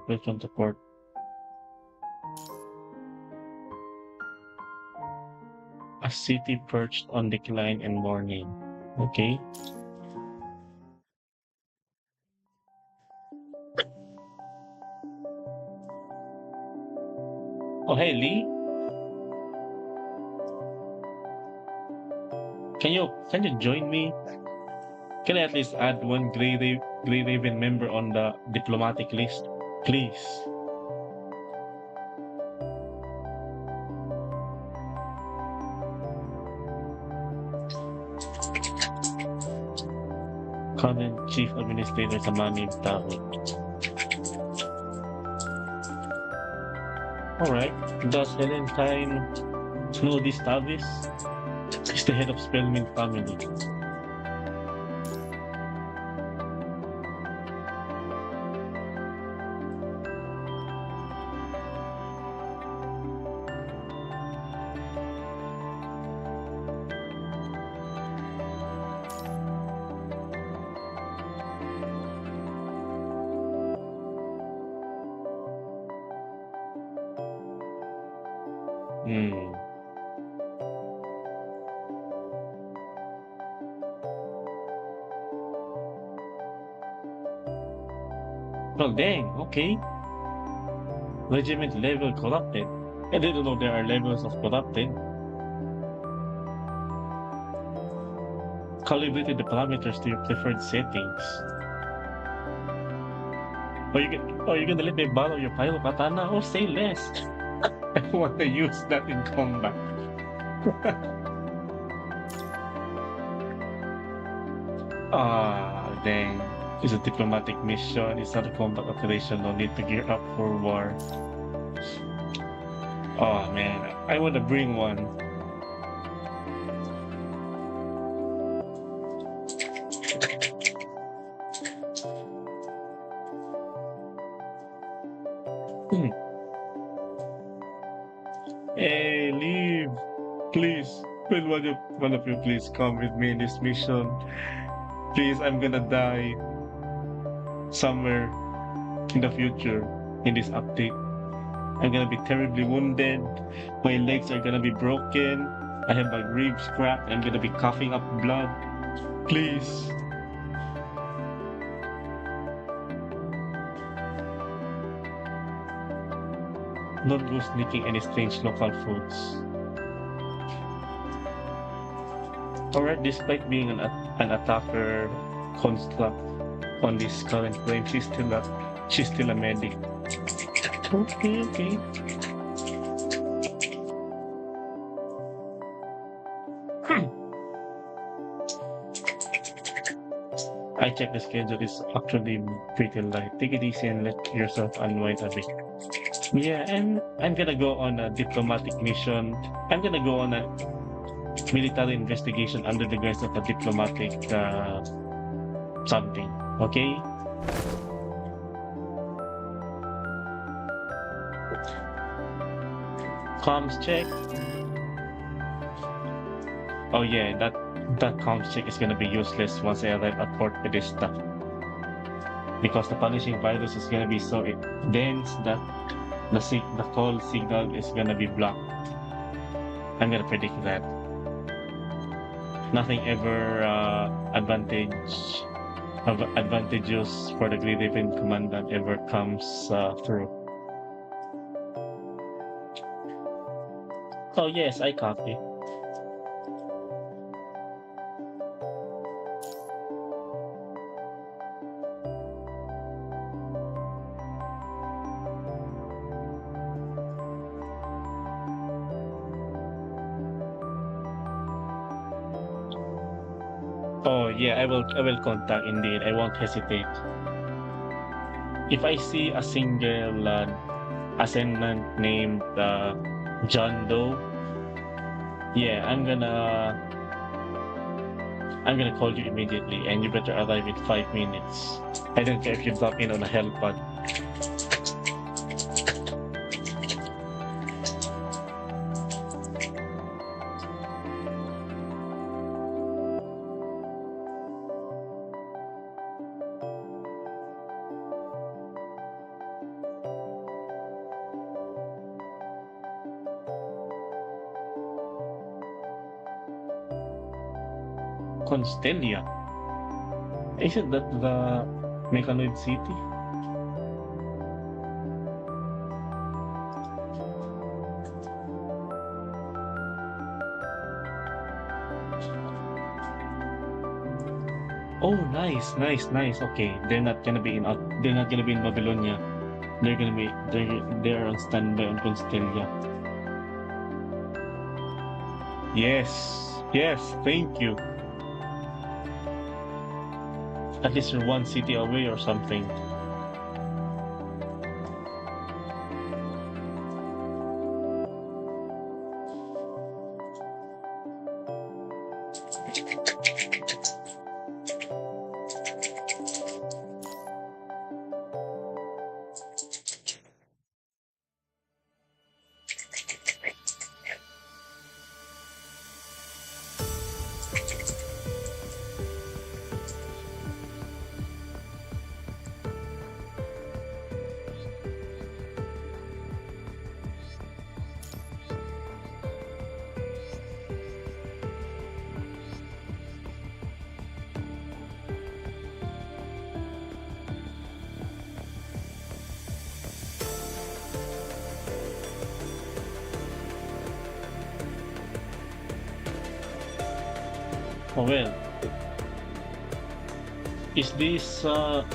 Return to port. A city perched on decline and mourning. Okay. Oh, hey, Lee, can you join me? Can I at least add one Grey Raven member on the diplomatic list, please? Commandant Chief Administrator Samani Taro. All right. Does Helentine know this Tavis? He's the head of Spellman family. Hmm. Well, dang. Okay. Regiment level corrupted. I didn't know there are levels of corrupted. Calibrated the parameters to your preferred settings. You're gonna let me borrow your pyro katana? Oh, say less. I want to use that in combat. Ah, dang. It's a diplomatic mission. It's not a combat operation. No need to gear up for war. Oh man, I want to bring one. Hmm. Hey, leave, please. Will one of you please come with me in this mission? Please, I'm gonna die somewhere in the future in this update. I'm gonna be terribly wounded. My legs are gonna be broken. I have my ribs cracked. I'm gonna be coughing up blood. Please. Not go sneaking any strange local foods. Alright, despite being an attacker construct on this current frame, she's still a medic. Okay. Hmm. I check the schedule. It's actually pretty light. Take it easy and let yourself unwind a bit. Yeah, and I'm gonna go on a diplomatic mission. I'm gonna go on a military investigation under the guise of a diplomatic something. Okay? Comms check. Oh yeah, that comms check is gonna be useless once I arrive at Port Pedesta. Because the punishing virus is gonna be so dense that the call signal is gonna be blocked. I'm gonna predict that. Nothing ever advantageous for the Great Raven Commandant ever comes through. Oh yes, I copy. Oh yeah, I will contact indeed. I won't hesitate. If I see a single ascendant named John Doe, yeah, I'm gonna call you immediately, and you better arrive in 5 minutes. I don't care if you drop in on a helipad. Constellia. Isn't that the Mechanoid City? Oh, nice, nice, nice. Okay, they're not gonna be in Babylonia. They're on standby on Constelia. Yes, yes, thank you. At least you're one city away or something. Oh well, is this uh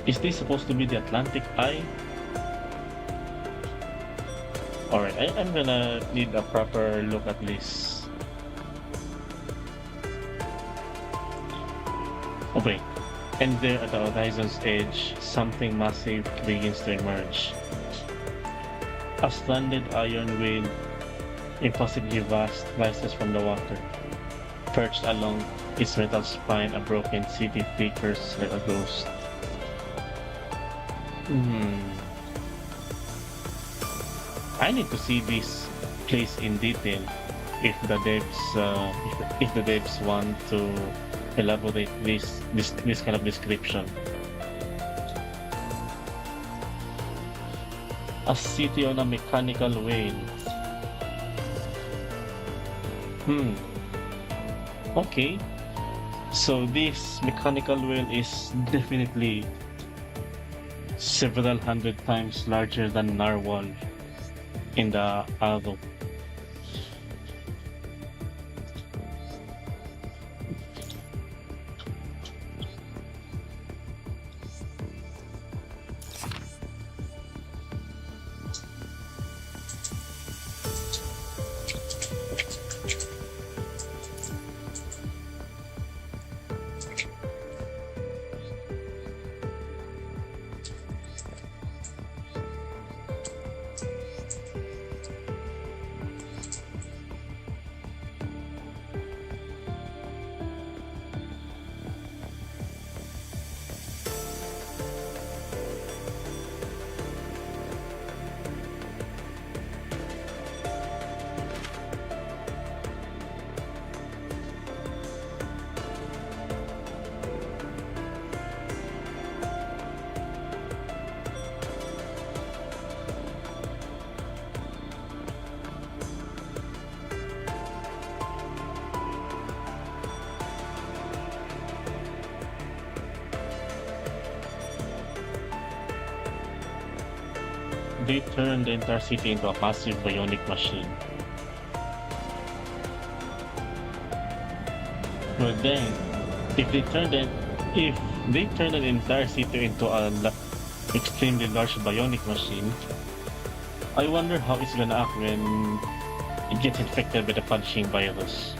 is this supposed to be the Atlantic Eye? Alright, I'm gonna need a proper look at this. Oh wait, and there at the horizon's edge, something massive begins to emerge. A stranded iron whale, impossibly vast, rises from the water. Perched along its metal spine, a broken city flickers like a ghost. Hmm. I need to see this place in detail if the if the devs want to elaborate this kind of description. A city on a mechanical whale. Hmm. Okay. So this mechanical whale is definitely several hundred times larger than narwhal in the Arrow. They turned the entire city into a massive bionic machine. But then, if they turned it, if they turned an entire city into extremely large bionic machine, I wonder how it's gonna act when it gets infected with the punching virus.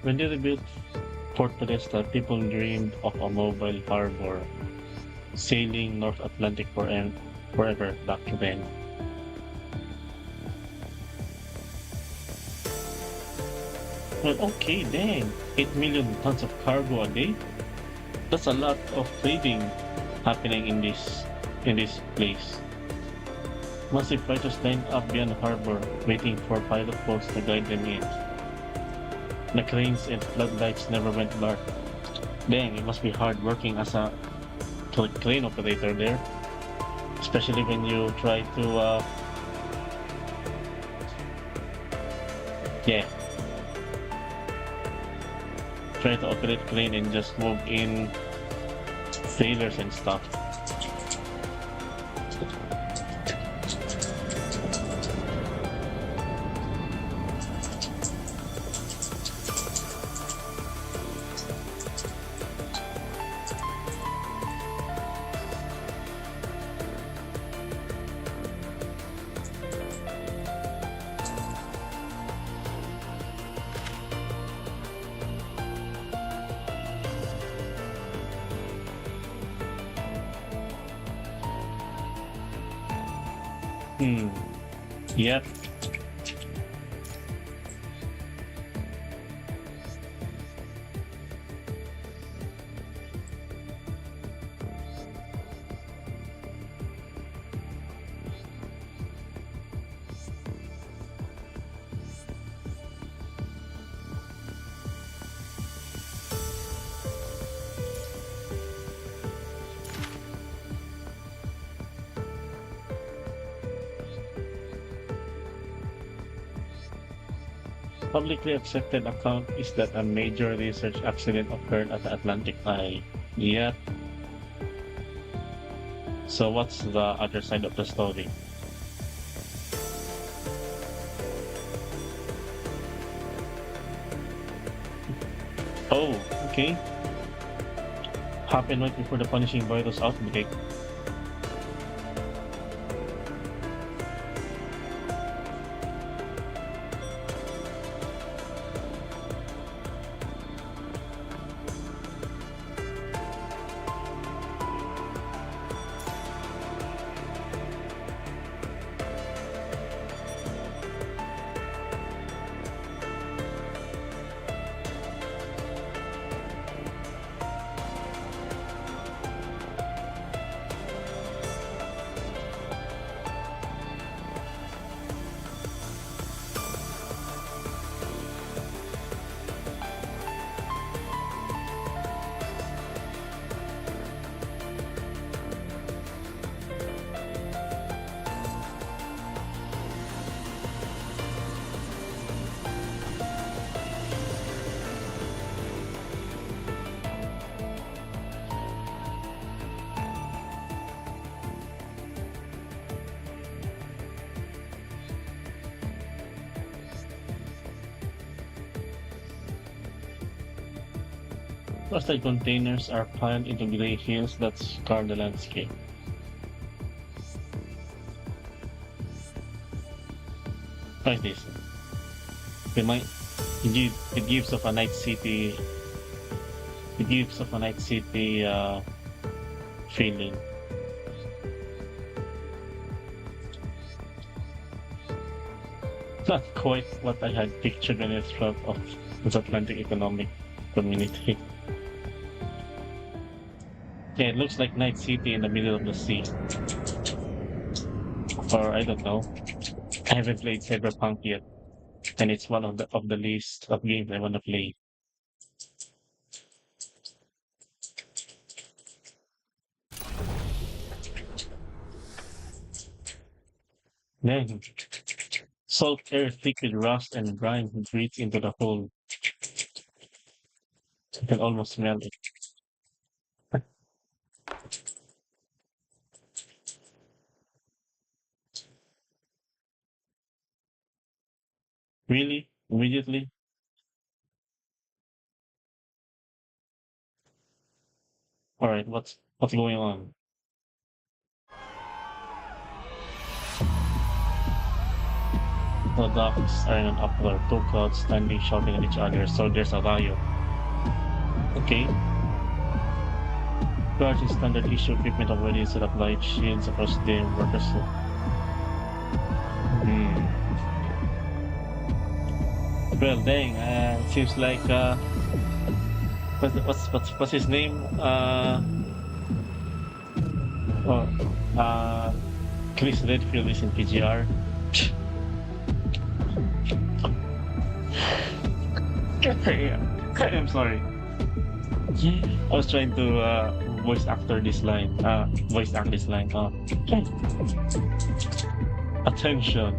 When they rebuilt Port Podesta, people dreamed of a mobile harbor sailing North Atlantic forever back then. Well, okay, dang. 8 million tons of cargo a day? That's a lot of trading happening in this place. Massive fighters lined up beyond the harbor, waiting for pilot boats to guide them in. The cranes and floodlights never went dark. Dang, it must be hard working as a crane operator there, especially when you try to, yeah, try to operate crane and just move in sailors and stuff. Hmm. Yep. Publicly accepted account is that a major research accident occurred at the Atlantic Eye. Yep. So what's the other side of the story? Oh, okay. Happened right before the punishing virus outbreak. Plastic containers are piled into gray hills that scar the landscape. Like this. Remind it gives of a night city. It gives of a night city feeling. Not quite what I had pictured when I thought of the Atlantic Economic Community. Yeah, it looks like Night City in the middle of the sea. Or I don't know. I haven't played Cyberpunk yet, and it's one of the list of games I want to play. Then, salt air thick with rust and grime breathes into the hole. You can almost smell it. Really? Immediately? Alright, what's going on? The docks are in an uproar, two crowds standing shouting at each other, so there's a riot. Okay. Guards in standard issue equipment already set up light shields across the workers. Hmm. Well, dang. Seems like what's his name? Oh, uh, Chris Redfield is in PGR. Yeah. I'm sorry. I was trying to voice act this line. Attention.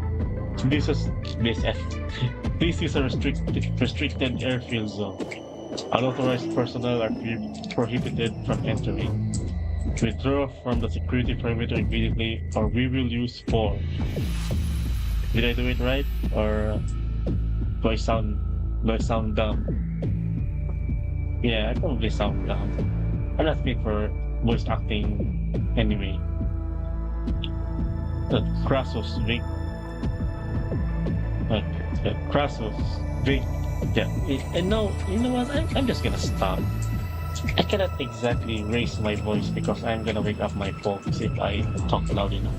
This is this F. This is a restricted airfield zone. Unauthorized personnel are prohibited from entering. Withdraw from the security perimeter immediately, or we will use force. Did I do it right, or do I sound do I sound dumb? Yeah, I probably sound dumb. I'm not fit for voice acting anyway. The Crassus Vic, uh, the Crassus Vic. Yeah, and no, you know what? I'm just gonna stop. I cannot exactly raise my voice because I'm gonna wake up my folks if I talk loud enough.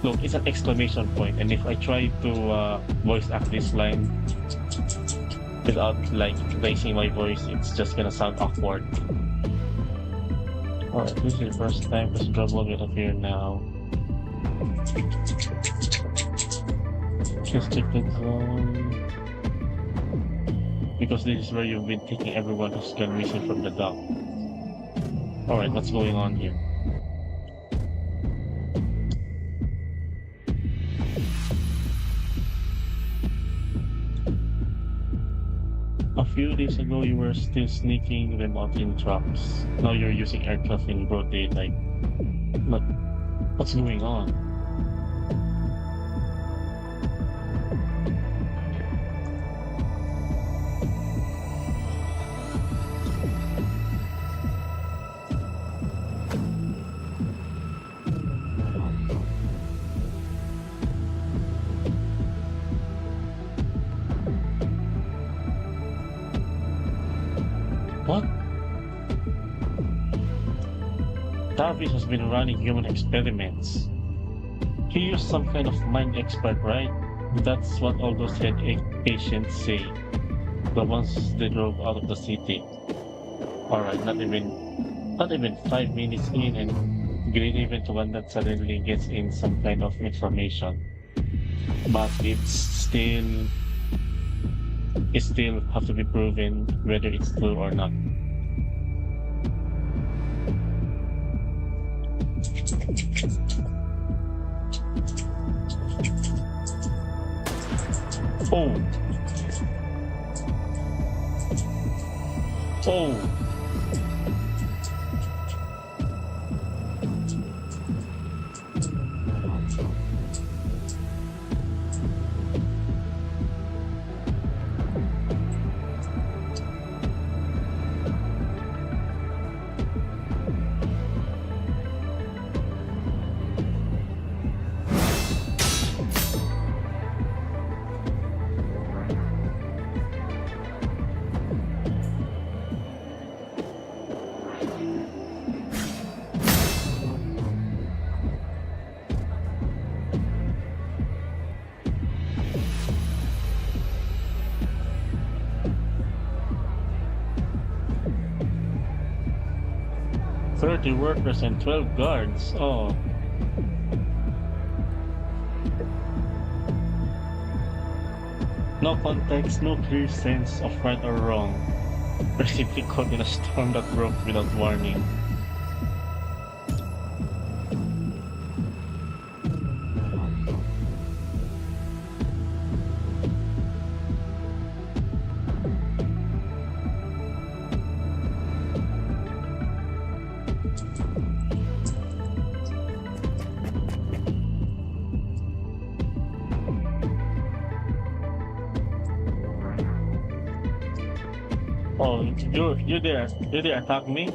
Look, it's an exclamation point, and if I try to voice act this line without like raising my voice, it's just gonna sound awkward. Alright, this is the first time this trouble will appear now. Restricted zone. Because this is where you've been taking everyone who's gone missing from the dock. Alright, what's going on here? A few days ago, you were still sneaking them out in trucks. Now you're using aircraft in broad daylight. But what's going on? What? Tavis has been running human experiments. He used some kind of mind expert, right? That's what all those headache patients say. The ones they drove out of the city. Alright, not even 5 minutes in and great even Commandant suddenly gets in some kind of information. But it still have to be proven whether it's true or not. Oh, oh, 30 workers and 12 guards. Oh, no context, no clear sense of right or wrong. We're simply caught in a storm that broke without warning. Oh, you there attack me?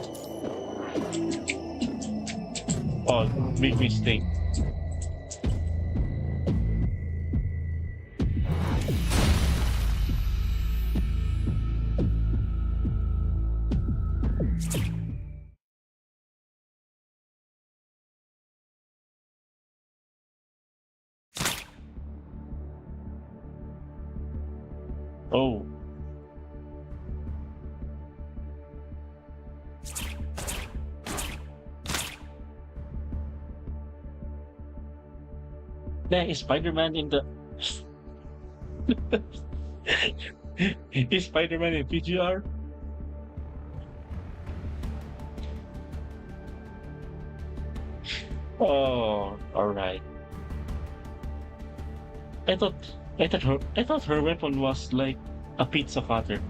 Oh, big mistake. Oh, there is Spider-Man in the. Is Spider-Man in PGR? Oh, all right. I thought I thought her weapon was like a pizza cutter.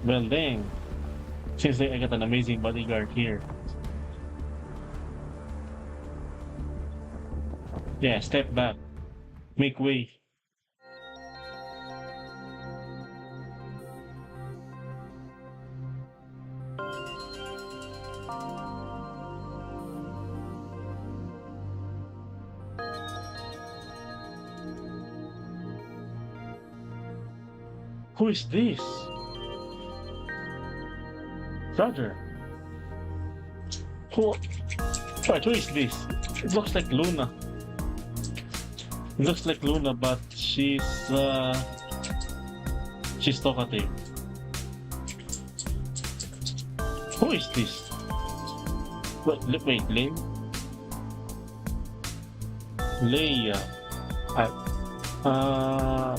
Well, dang. Seems like I got an amazing bodyguard here. Yeah, step back, make way. Who is this? Brother. Who? Wait, who is this? It looks like Luna. It looks like Luna, but she's talkative. Who is this? Wait, Lane? Leia. I, uh,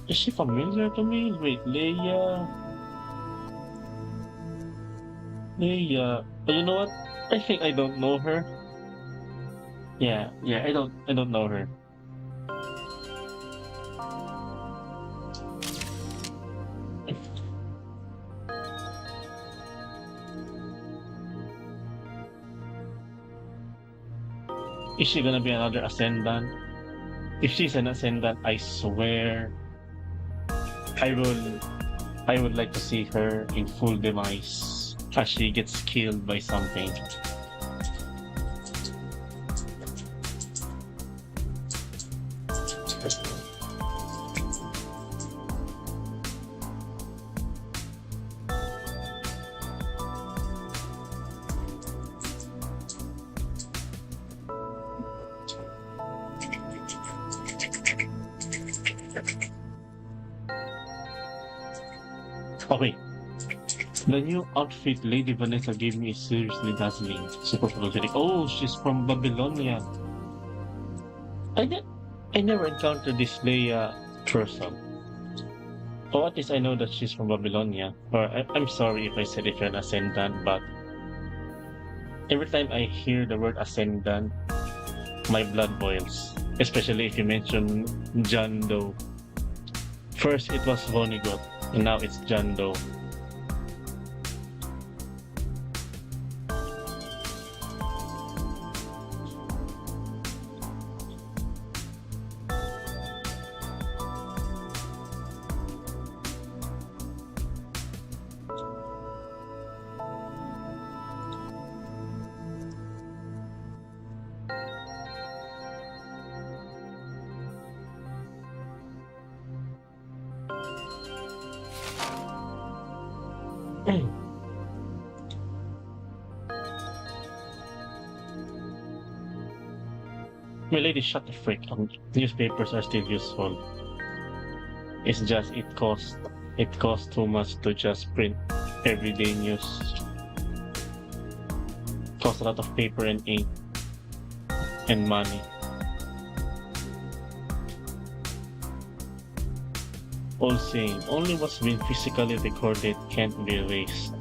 is she familiar to me? Wait, Leia. Leia. You know what? I think I don't know her. Yeah, I don't know her. Is she gonna be another Ascendant? If she's an Ascendant, I swear I will I would like to see her in full demise as she gets killed by something. Okay, the new outfit Lady Vanessa gave me is seriously dazzling. Super photogenic. Oh, she's from Babylonia. I ne- I never encountered this Leia person. Or at least I know that she's from Babylonia. Or I'm sorry if I said if you're an Ascendant, but every time I hear the word Ascendant, my blood boils. Especially if you mention John Doe. First it was Vonnegut, and now it's John Doe. My lady, shut the frick up. Newspapers are still useful. It's just it costs too much to just print everyday news. Costs a lot of paper and ink and money. All saying, only what's been physically recorded can't be erased.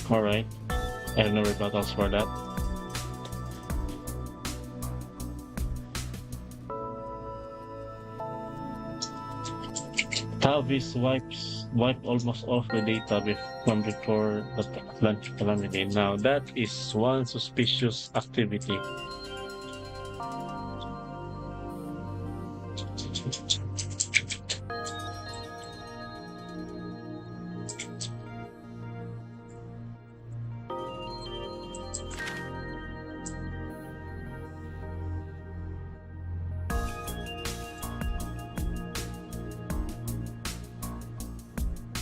Alright. I have no rebuttals for that. Tavis wiped almost all the data from before the Atlantic calamity. Now that is one suspicious activity.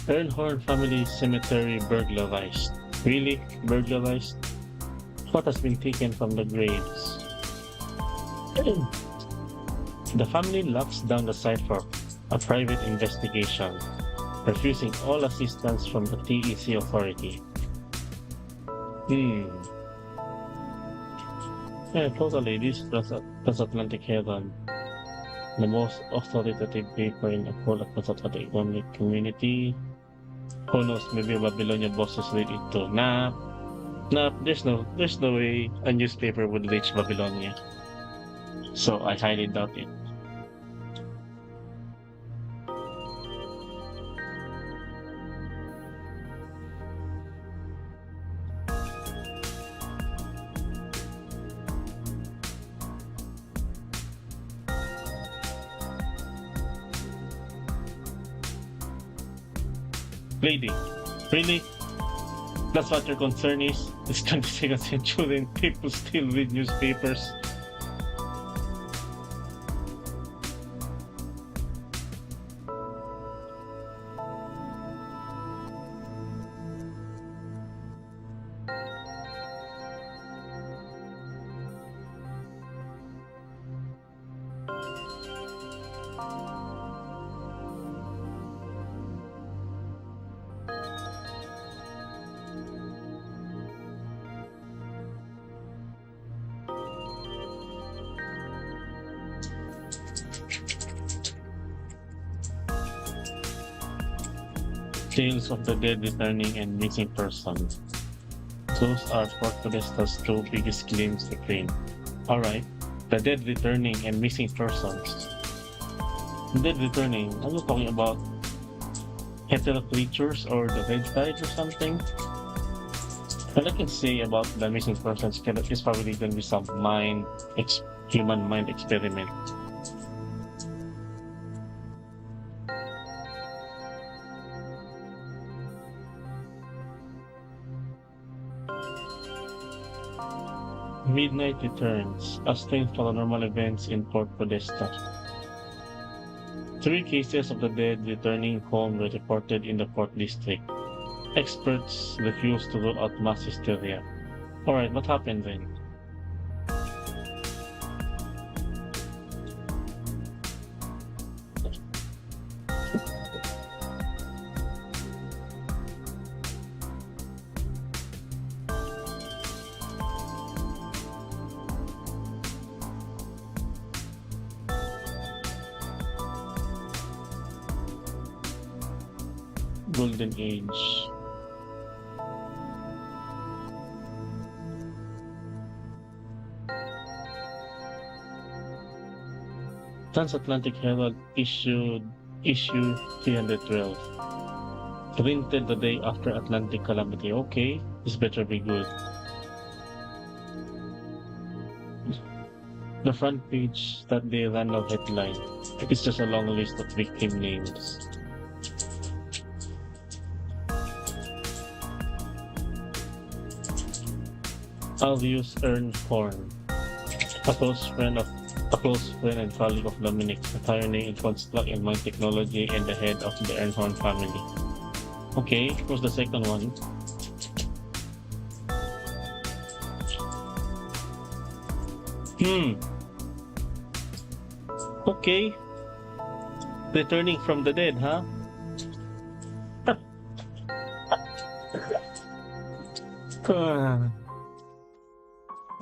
Ernhorn family cemetery burglarized. Really? Burglarized? What has been taken from the graves? The family locks down the site for a private investigation, refusing all assistance from the TEC authority. Hmm. Yeah, totally. This transatlantic heaven, the most authoritative paper in the whole transatlantic economic community. Who knows? Maybe Babylonian bosses read it too. Nah, nah. There's no way a newspaper would reach Babylonia. So I highly doubt it. Lady, really? That's what your concern is? This 22nd century and people still read newspapers. Tales of the dead returning and missing persons. Those are Fort Podesta's two biggest claims to fame. Alright, the dead returning and missing persons. The dead returning, are you talking about hetero creatures or the red tide or something? What I can say about the missing persons is probably going to be some human mind experiment. Midnight returns, a strange paranormal events in Port Podesta. Three cases of the dead returning home were reported in the Port District. Experts refuse to rule out mass hysteria. Alright, what happened then? Golden Age. Transatlantic Herald issue 312. Printed the day after Atlantic calamity. Okay, this better be good. The front page that they ran out headline. It's just a long list of victim names. Alvius Ernhorn, a close friend and colleague of Dominic, a pioneer in construct and mine technology and the head of the Ernhorn family. Okay, who's the second one? Okay. Returning from the dead, huh?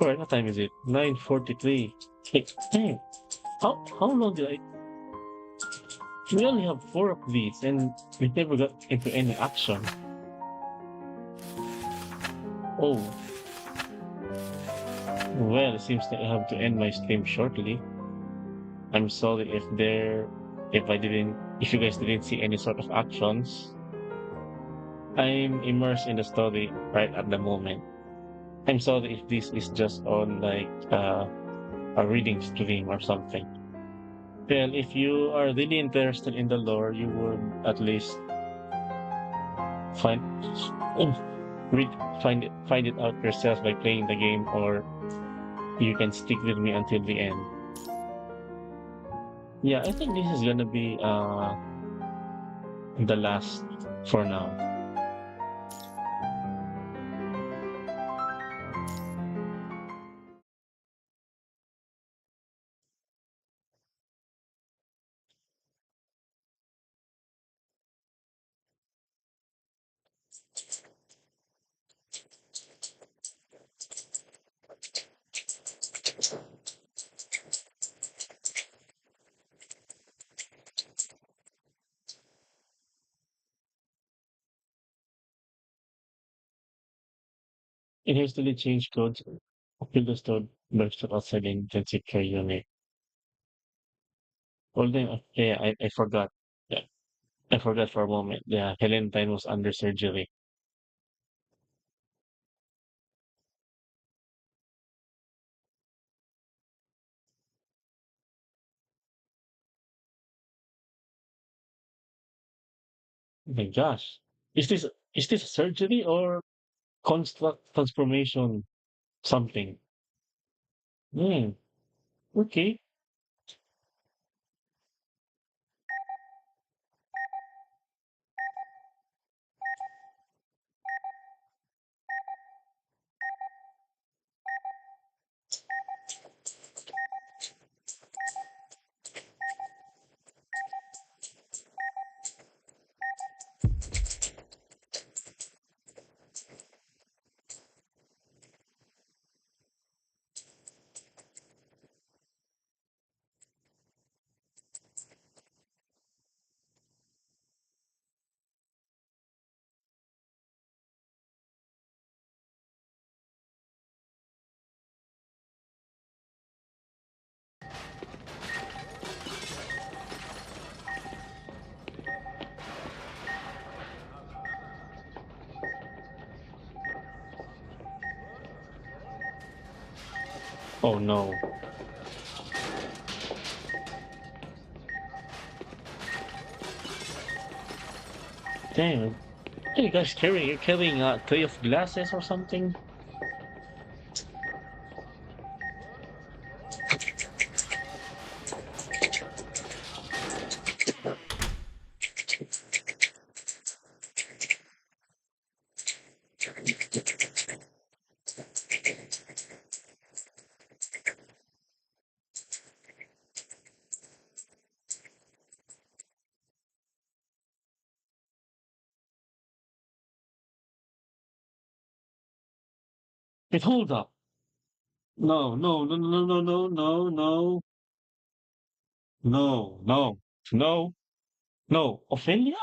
Alright, what time is it? 9:43. Hey, how long did I... We only have 4 of these and we never got into any action. Oh. Well, it seems that I have to end my stream shortly. I'm sorry if there if you guys didn't see any sort of actions, I'm immersed in the story right at the moment. I'm sorry if this is just on like a reading stream or something. Well, if you are really interested in the lore, you would at least find oh, read find it out yourself by playing the game, or you can stick with me until the end. Yeah, I think this is gonna be the last for now. It hastily changed codes, understood burst outside the intensive care unit. Hold on, yeah, I forgot. Yeah, I forgot for a moment. Yeah, Helentine was under surgery. Oh my gosh. Is this a surgery or construct transformation something? Hmm. Okay. Oh no. Damn. Are you guys carrying a tray of glasses or something? Wait, hold up. No, no, no, no, no, no, no, no, no, no, no, no. Ophelia?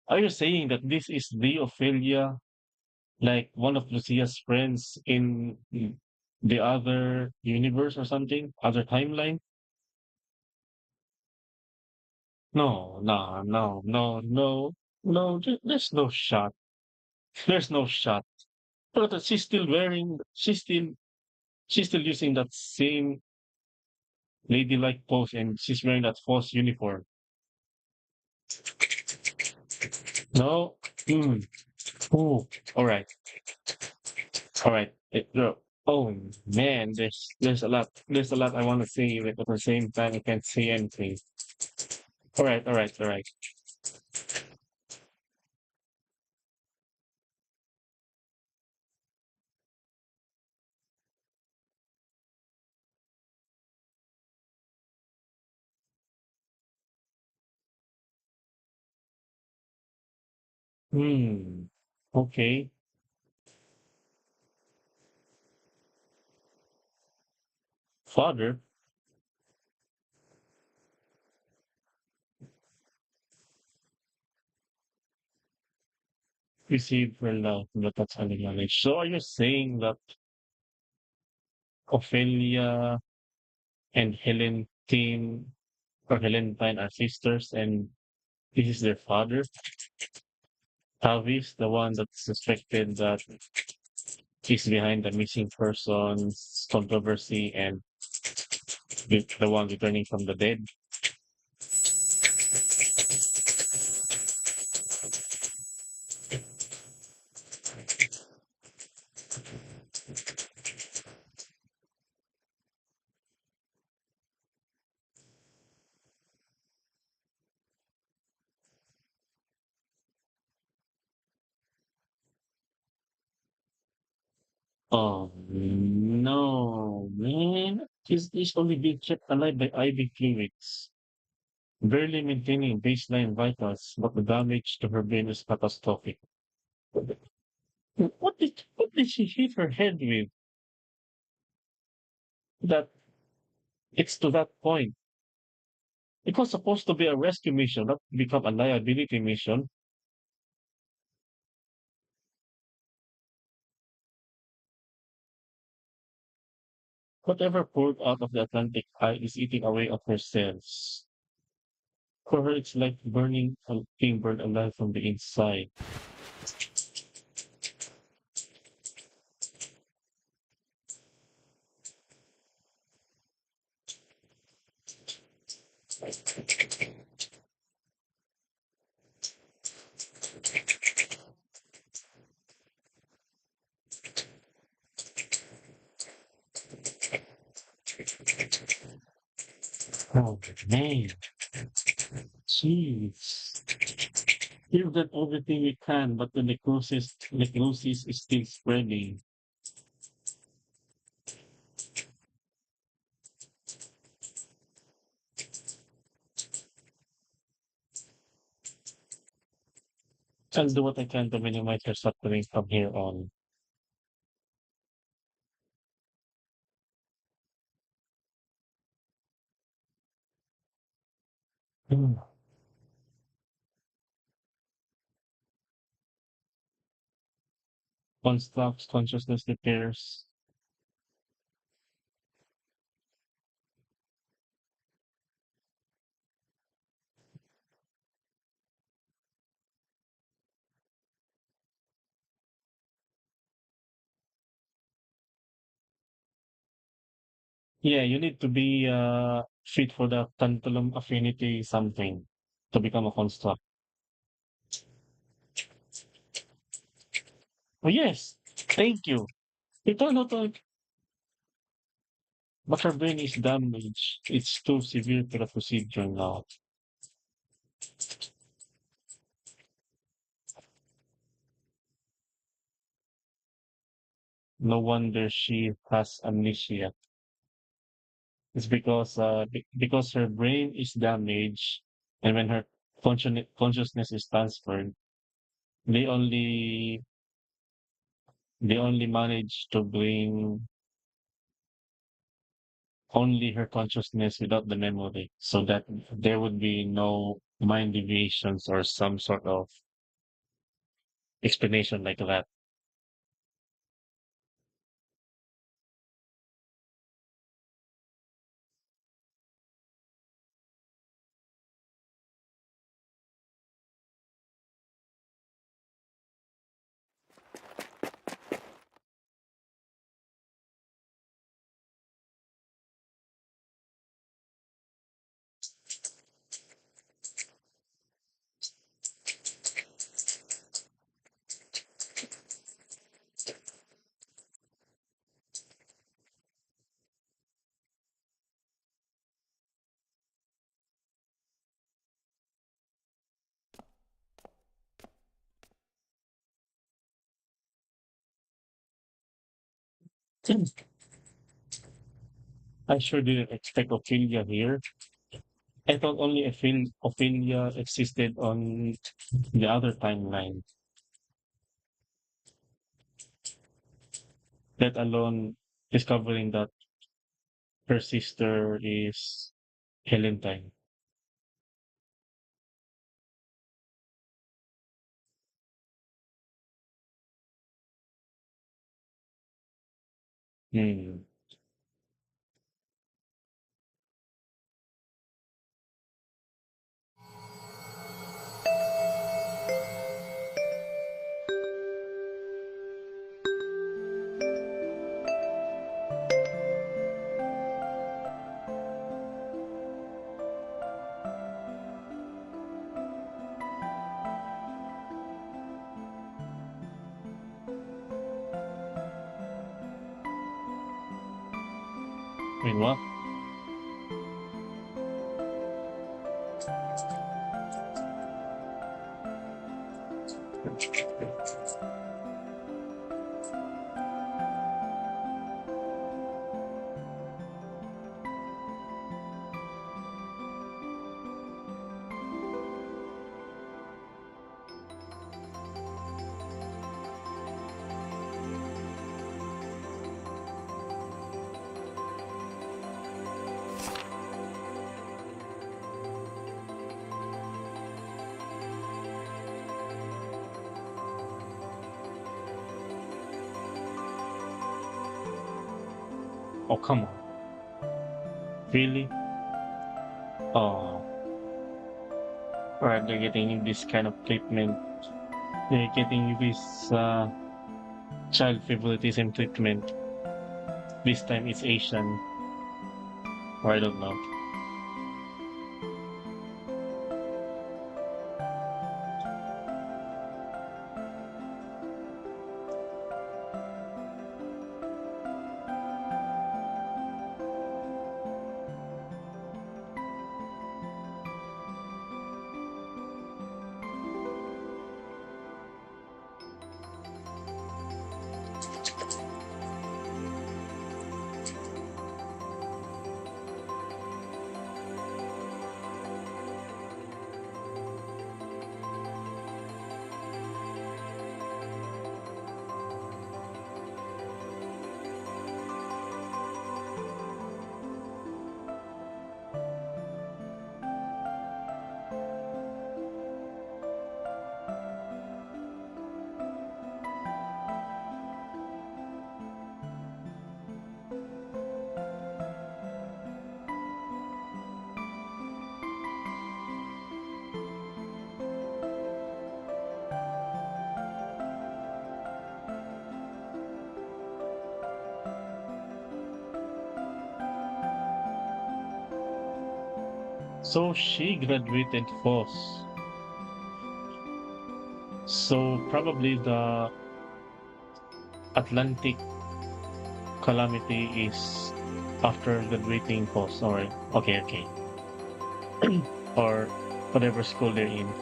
Are you saying that this is the Ophelia, like one of Lucia's friends in the other universe or something? Other timeline? No, no, no, no, no, no. There's no shot. There's no shot. But she's still using that same ladylike pose, and she's wearing that false uniform. No. Mm. Oh, all right. All right. Oh man, there's a lot I want to say, but at the same time I can't say anything. All right, all right, all right. Hmm. Okay. Father received her love from the Tatali knowledge. So are you saying that Ophelia and Helentine or Helentine are sisters, and this is their father. Tavis, the one that's suspected that he's behind the missing persons controversy and the one returning from the dead. Oh no, man. He's only being kept alive by IV fluids, barely maintaining baseline vitals, but the damage to her brain is catastrophic. What did she hit her head with? That it's to that point. It was supposed to be a rescue mission, not become a liability mission. Whatever poured out of the Atlantic eye is eating away at her cells. For her, it's like being burned alive from the inside. Oh, man. Jeez. We've done everything we can, but the necrosis is still spreading. I'll do what I can to minimize her suffering from here on. Hmm. Once stops, consciousness repairs. Yeah, you need to be fit for the tantalum affinity something to become a construct. Oh yes, thank you. Ito, no, to, but her brain is damaged. It's too severe for the procedure now. No wonder she has amnesia. It's because her brain is damaged, and when her consciousness is transferred, they only they only manage to bring only her consciousness without the memory, so that there would be no mind deviations or some sort of explanation like that. I sure didn't expect Ophelia here. I thought only Ophelia existed on the other timeline, let alone discovering that her sister is Helentine. Hmm. Wait, what? Oh, come on. Really? Oh, right, they're getting this kind of treatment. They're getting this child favoritism treatment. This time it's Asian, or I don't know. So she graduated first. So probably the Atlantic Calamity is after graduating first, or okay, okay, or whatever school they're in.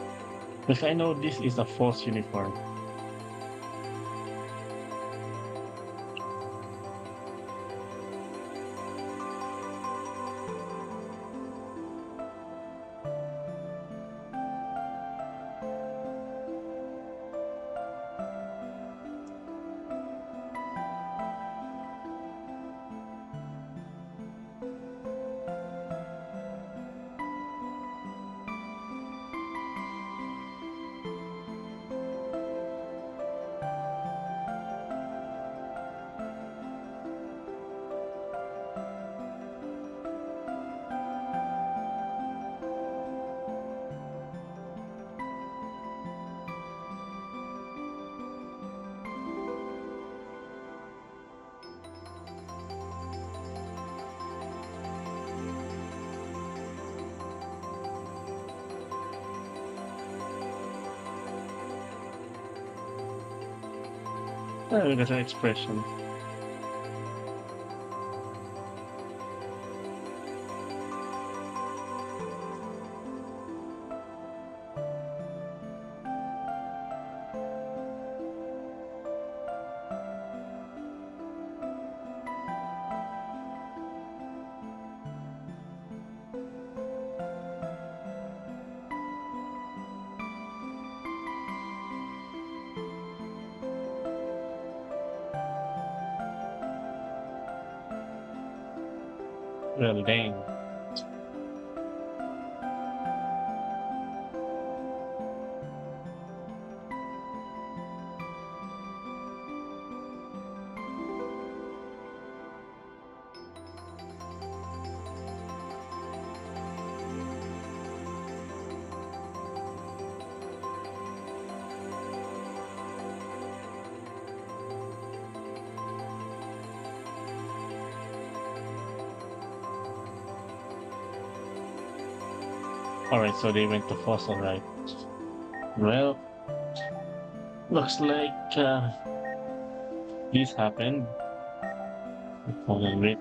Because I know this is a false uniform. That's an expression. Well, dang. Alright, so they went to Fossil, right? Well, looks like this happened. Hold on, wait.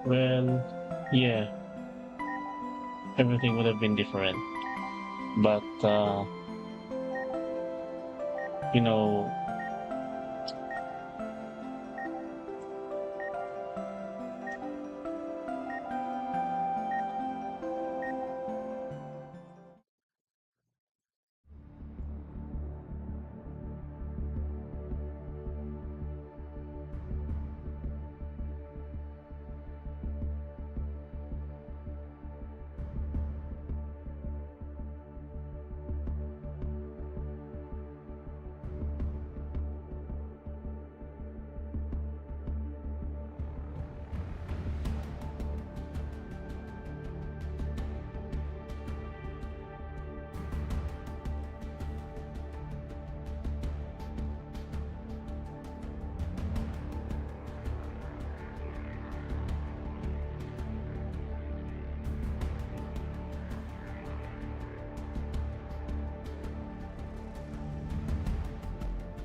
Well, yeah, everything would have been different. But, you know,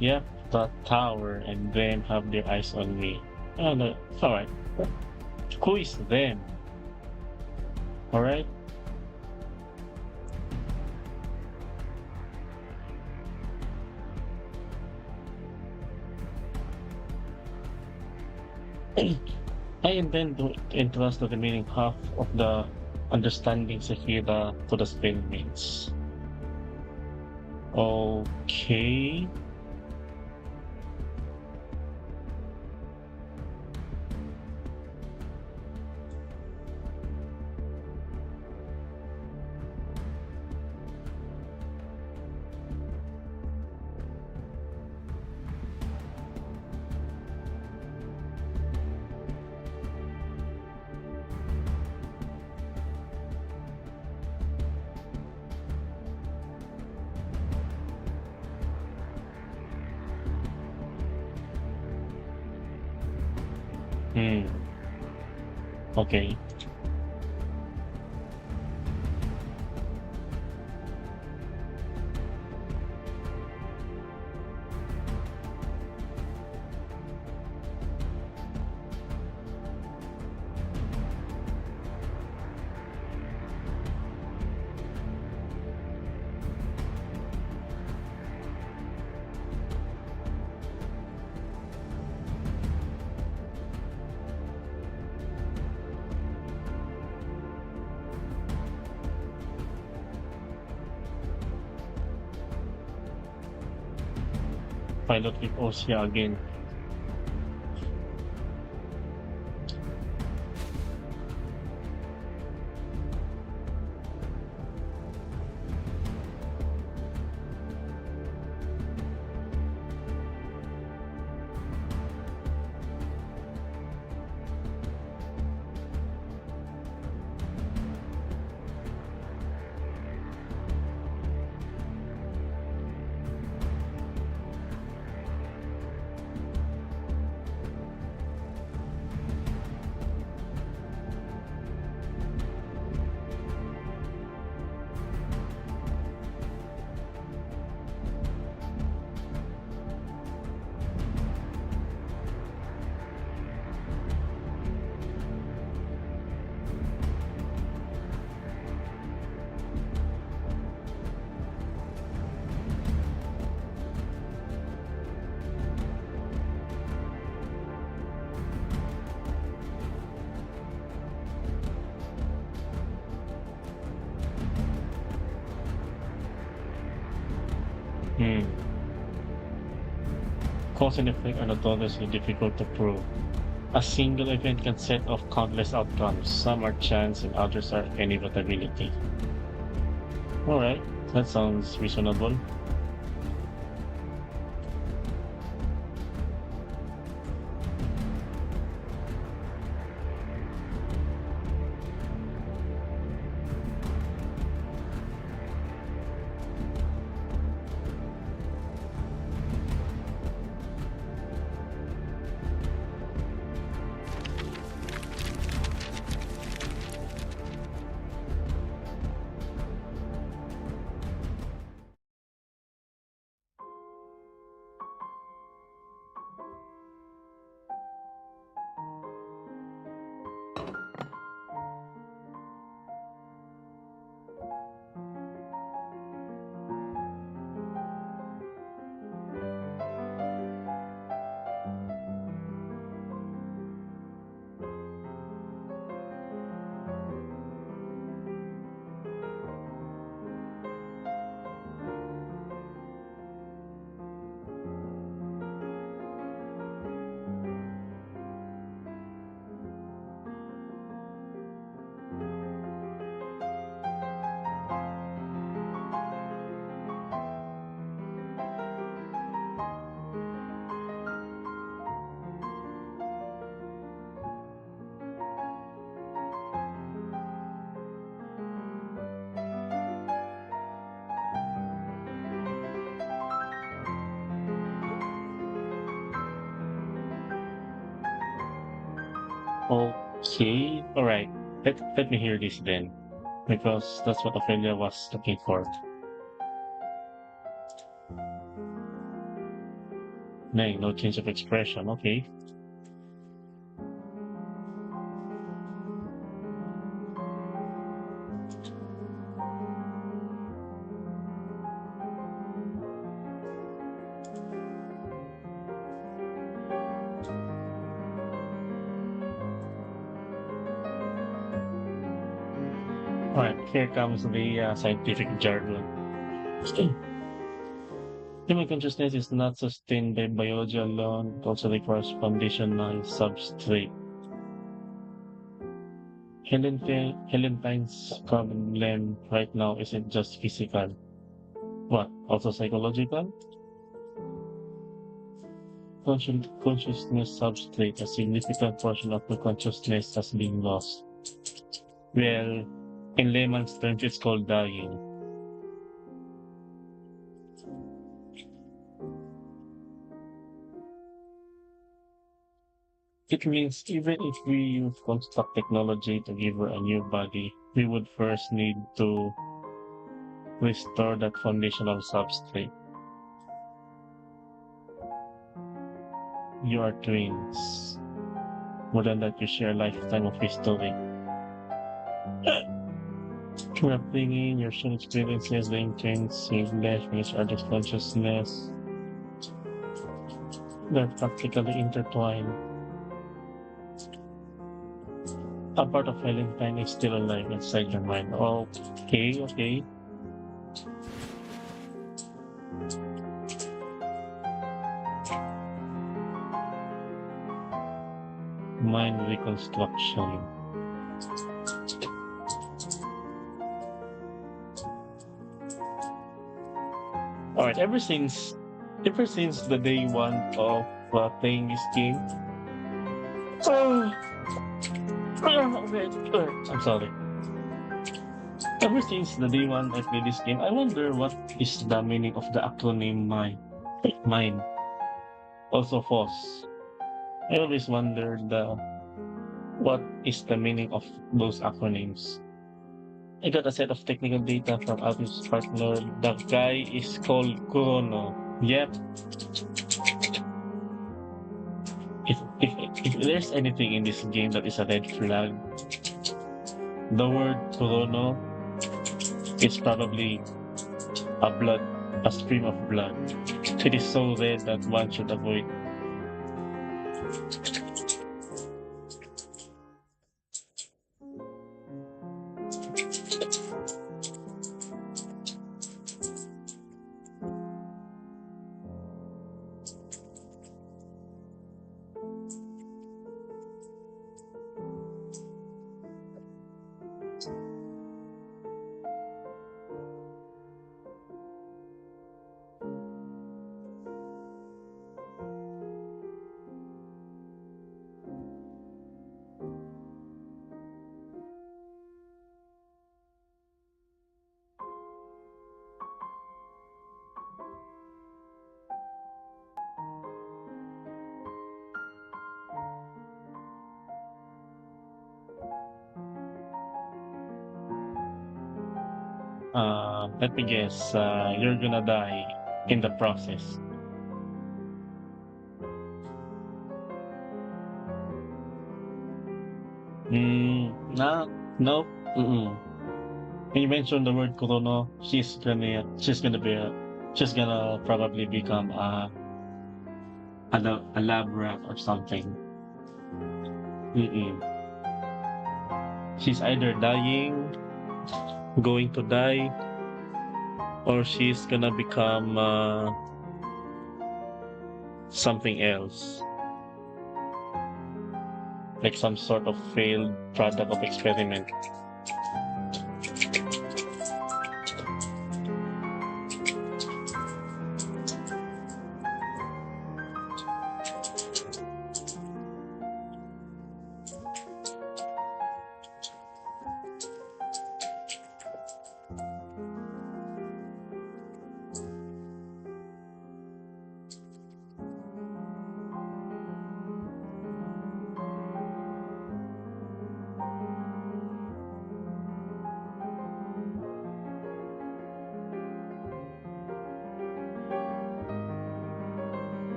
yep, the tower and them have their eyes on me. Oh, no, it's alright. Who is them? Alright? I intend to entrust the remaining half of the understanding Saphira to the spellmates. Okay. Hmm. Okay. Pilot with Ossia again. Hmm. Cause and effect are notoriously difficult to prove. A single event can set off countless outcomes. Some are chance and others are inevitability. Alright, that sounds reasonable. Okay, all right. Let me hear this then, because that's what Ophelia was looking for. No, no change of expression. Okay. All right. Here comes the scientific jargon. Human consciousness is not sustained by biology alone. It also requires foundational substrate. Helentine's problem right now isn't just physical. What? Also psychological? Consciousness substrate, a significant portion of the consciousness has been lost. Well, in layman's terms, it's called dying. It means even if we use construct technology to give her a new body, we would first need to restore that foundational substrate. You are twins. More than that, you share a lifetime of history. Your upbringing, your shared experiences, the intense, seamless, others' consciousness, they're practically intertwined. A part of Helentine is still alive inside your mind. Okay, okay. Mind reconstruction. All right. Ever since the day one of playing this game, oh, I'm sorry. Ever since the day one I played this game, I wonder what is the meaning of the acronym MIND. Mind. Also FOSS. I always wondered what is the meaning of those acronyms. I got a set of technical data from Alvin's partner. The guy is called Chrono. Yep. If there's anything in this game that is a red flag, the word Chrono is probably a stream of blood. It is so red that one should avoid. Let me guess, you're gonna die in the process. No. Mm-mm. When you mentioned the word Kurono, she's gonna probably become a lab rat or something. Mm-mm. She's either dying, going to die, or she's gonna become something else, like some sort of failed product of experiment.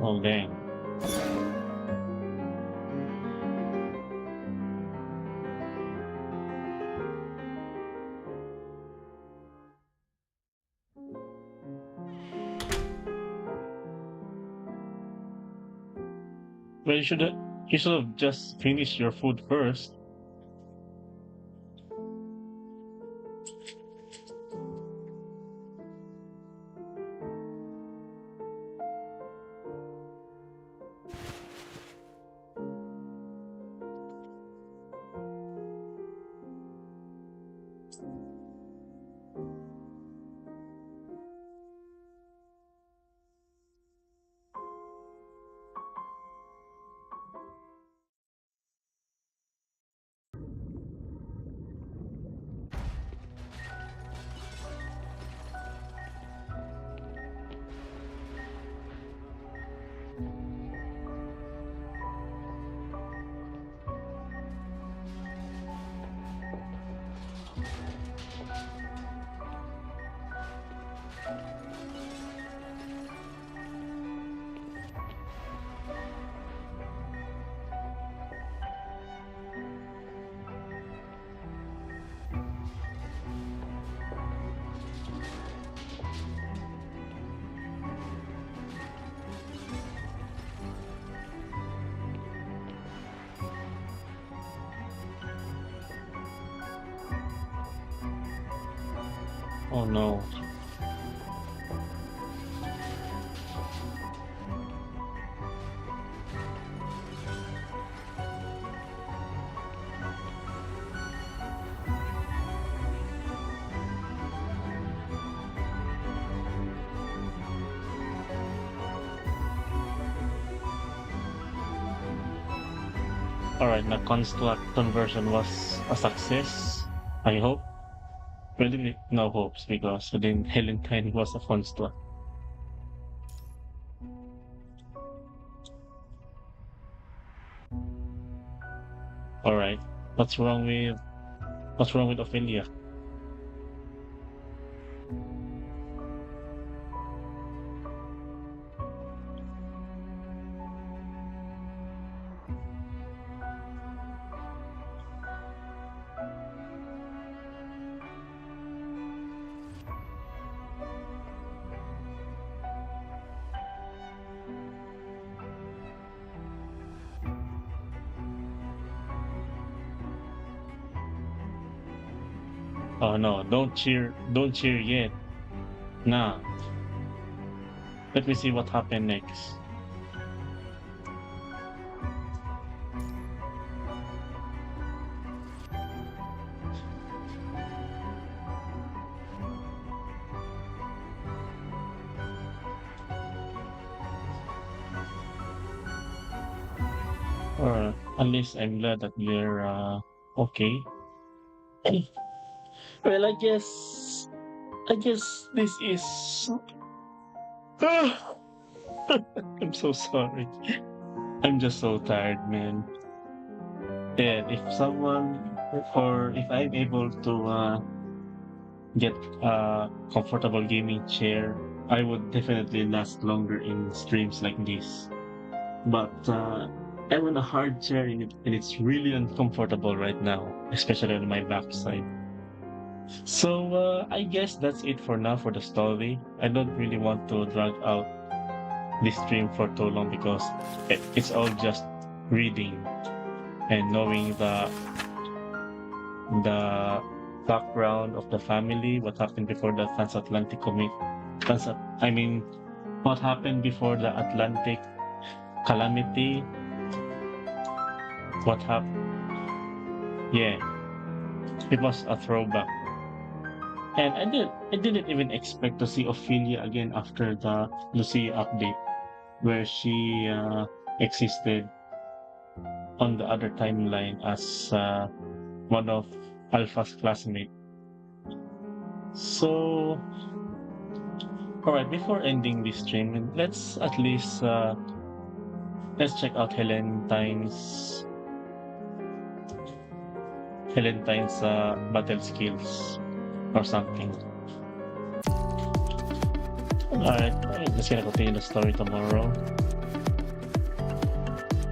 Oh, dang. Well, you should have just finished your food first. Oh no. Alright, the construct conversion was a success. I hope. Really, no hopes because within Helentine was a construct. Alright. What's wrong with what's wrong with Ophelia? Oh no, don't cheer yet. Nah. Let me see what happened next. Or at least I'm glad that you're okay. Well, I guess this is. I'm so sorry. I'm just so tired, man. And if someone or if I'm able to get a comfortable gaming chair, I would definitely last longer in streams like this. But I'm on a hard chair and it's really uncomfortable right now, especially on my backside. So I guess that's it for now for the story. I don't really want to drag out this stream for too long because it's all just reading and knowing the background of the family, what happened before the transatlantic commit, I mean, what happened before the Atlantic calamity, what happened? Yeah, it was a throwback. And I didn't even expect to see Ophelia again after the Lucia update, where she existed on the other timeline as one of Alpha's classmates. So, alright, before ending this stream, let's at least let's check out Helentine's battle skills or something. Alright, I'm just gonna continue the story tomorrow.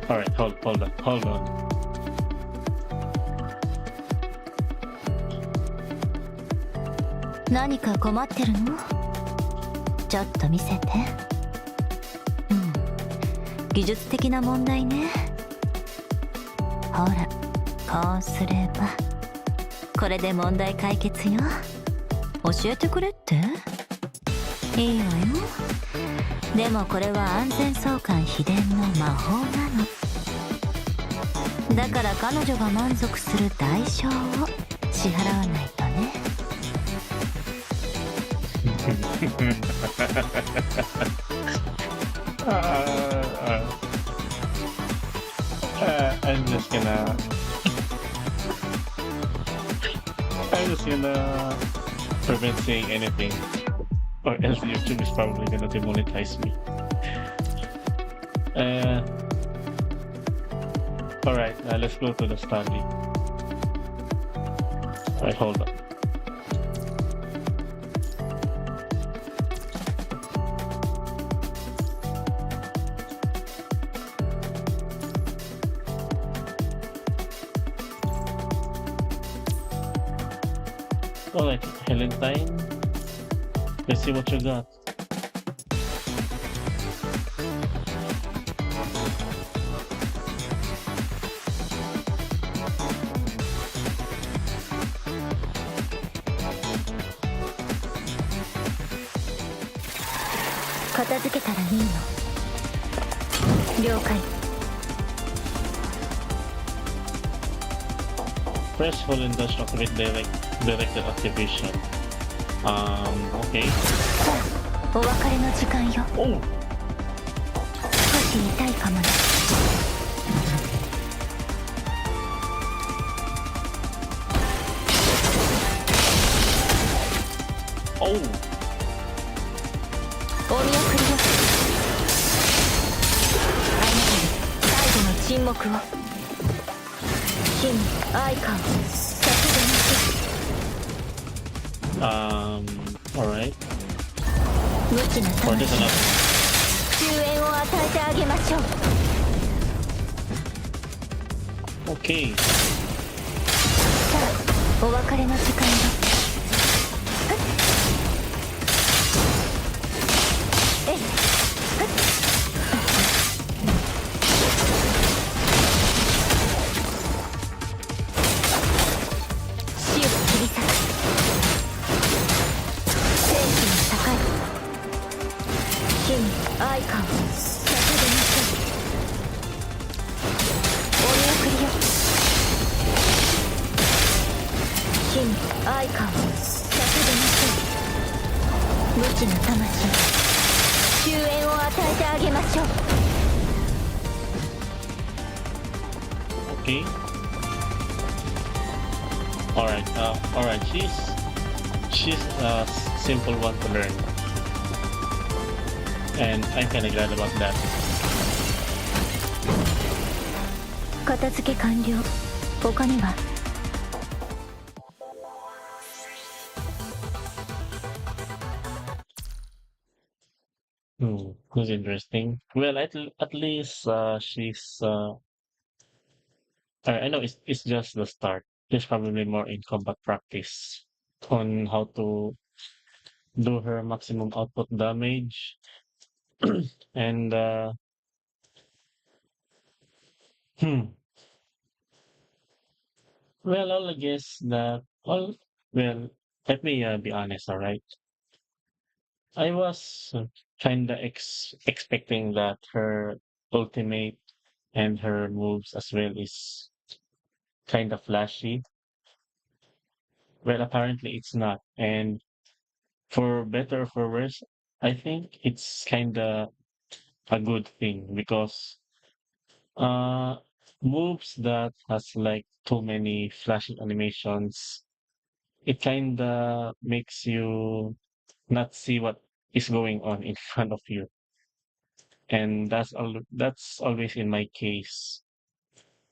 All right, hold on. 何か困ってるの？ちょっと見せて。うん、技術的な問題ね。ほら、こうすればこれで問題解決よ。教えてくれって？いいわよ。でもこれは安全相関秘伝の魔法なの。だから彼女が満足する代償を支払わないとね。uh, I'm just gonna I'm just gonna prevent saying anything, or else YouTube is probably gonna demonetize me. Uh, all right, let's go to the study. All right, hold on. All right, Helentine. Let's see what you got.「片付けたらいいの。了解。Press hold and dash to activate directed activation. Okay. さあ、お別れの時間よ。Oh, 少し痛いかもね。oh. お見送りよ。あなたに最後の沈黙を。真愛花を叫びなさい。All right. 無知な Or there's 魂 another 終焉を与えてあげましょう。 one. Okay. さあ、お別れの時間よ。えい、死を切り裂く生死の境。真愛花を叫びなさい。お見送りよ。真愛花を叫びなさい。無知な魂終焉を与えてあげましょう。 Okay. All right. All right. She's a simple one to learn, and I'm kind of glad about that. 片付け完了。他には？ That's interesting. Well, at least she's. I know it's just the start. There's probably more in combat practice on how to do her maximum output damage, and hmm. Well, I'll guess that. Well, let me be honest. All right, I was kinda expecting that her ultimate and her moves as well is kind of flashy. Well, apparently it's not. And for better or for worse, I think it's kind of a good thing because uh moves that has like too many flashy animations, it kind of makes you not see what is going on in front of you. And that's always in my case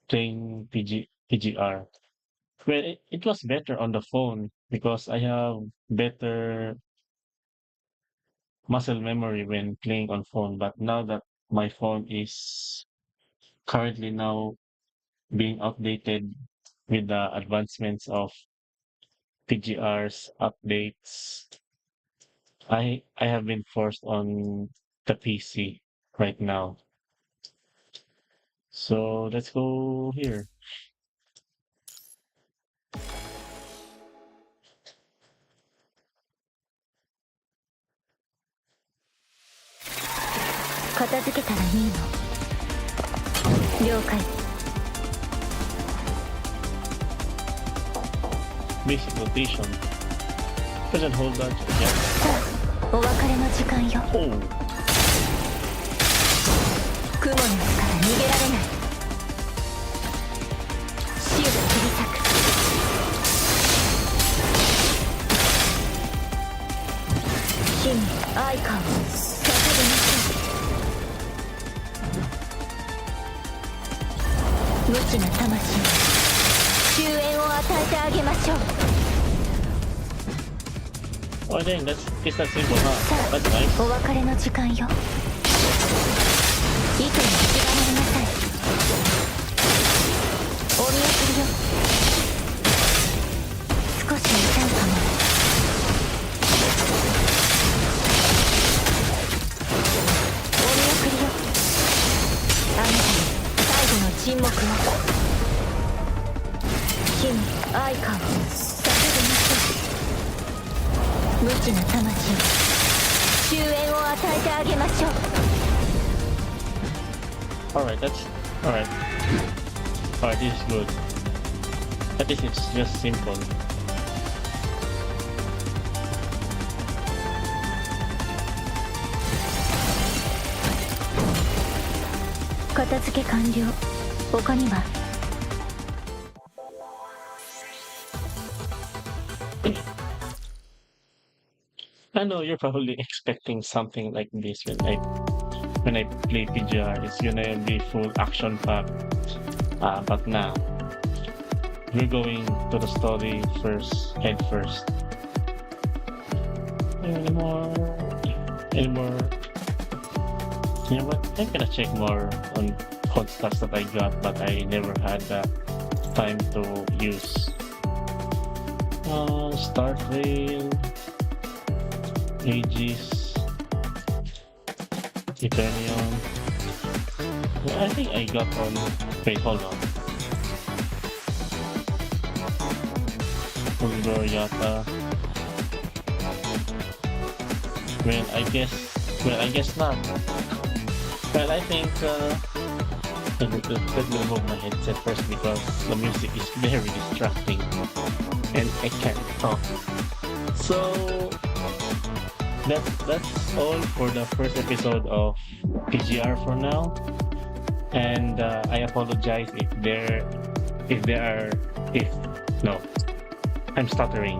playing PGR. Well, it was better on the phone because I have better muscle memory when playing on phone. But now that my phone is currently now being outdated with the advancements of PGR's updates. I have been forced on the PC right now. So let's go here. 片付けたらいいの。了解。 Basic rotation. Press and hold that again. さあ、お別れの時間よ。 Oh, 雲の巣から逃げられない。死を切り裂く。火に愛花を捧げましょう。無知な魂に終焉を与えてあげましょう。 oh, dang, it's that simple, huh? さ That's あ、 nice. お別れの時間よ。糸に縛られなさい。お見送りよ。少し痛いかも。お見送りよ。あなたに最後の沈黙を。火に愛花を捧げましょう。無知な魂に終焉を与えてあげましょう。 Alright, that's alright. Alright, this is good. At least it's just simple. 片付け完了。他には I know you're probably expecting something like this when I play PGR. It's gonna be full action pack. But now we're going to the story first, head first. Anymore. You know what? I'm gonna check more on podcasts that I got, but I never had the time to use. Star Trail, Aegis, Eternium. I think I got on. Wait, hold on. Fulgor Yata. Well, I guess not. Well, I think let me remove my headset first because the music is very distracting and I can't talk. So that's all for the first episode of PGR for now. And I apologize I'm stuttering.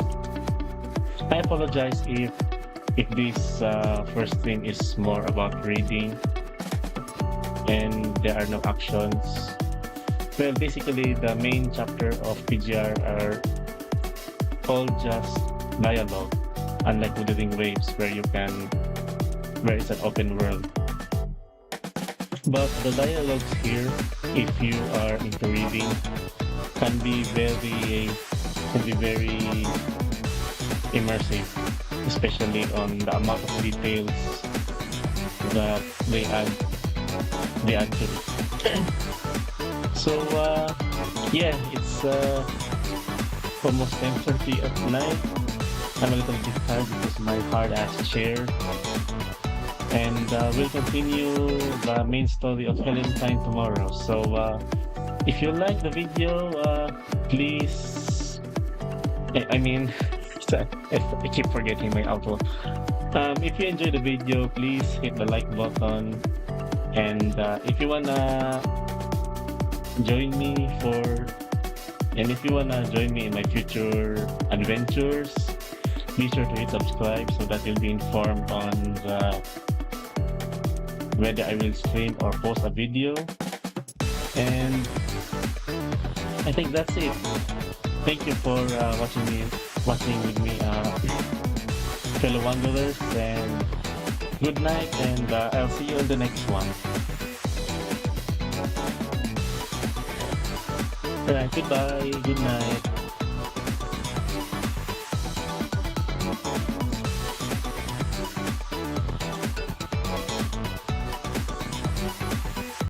I apologize if this first stream is more about reading and there are no actions. Well, basically the main chapter of PGR are all just dialogue, unlike Wuthering Waves where it's an open world. But the dialogues here, if you are into reading, can be very immersive, especially on the amount of details that they add to it. So yeah, it's almost 10:30 at night. I'm a little bit tired because my hard ass chair. And we'll continue the main story of Helentine tomorrow. So if you like the video, please. I mean, I keep forgetting my outro. If you enjoyed the video, please hit the like button. And if you wanna join me in my future adventures, be sure to hit subscribe so that you'll be informed on whether I will stream or post a video. And I think that's it. Thank you for watching with me, fellow wanderers, and good night, and I'll see you in the next one. Alright, goodbye. Good night.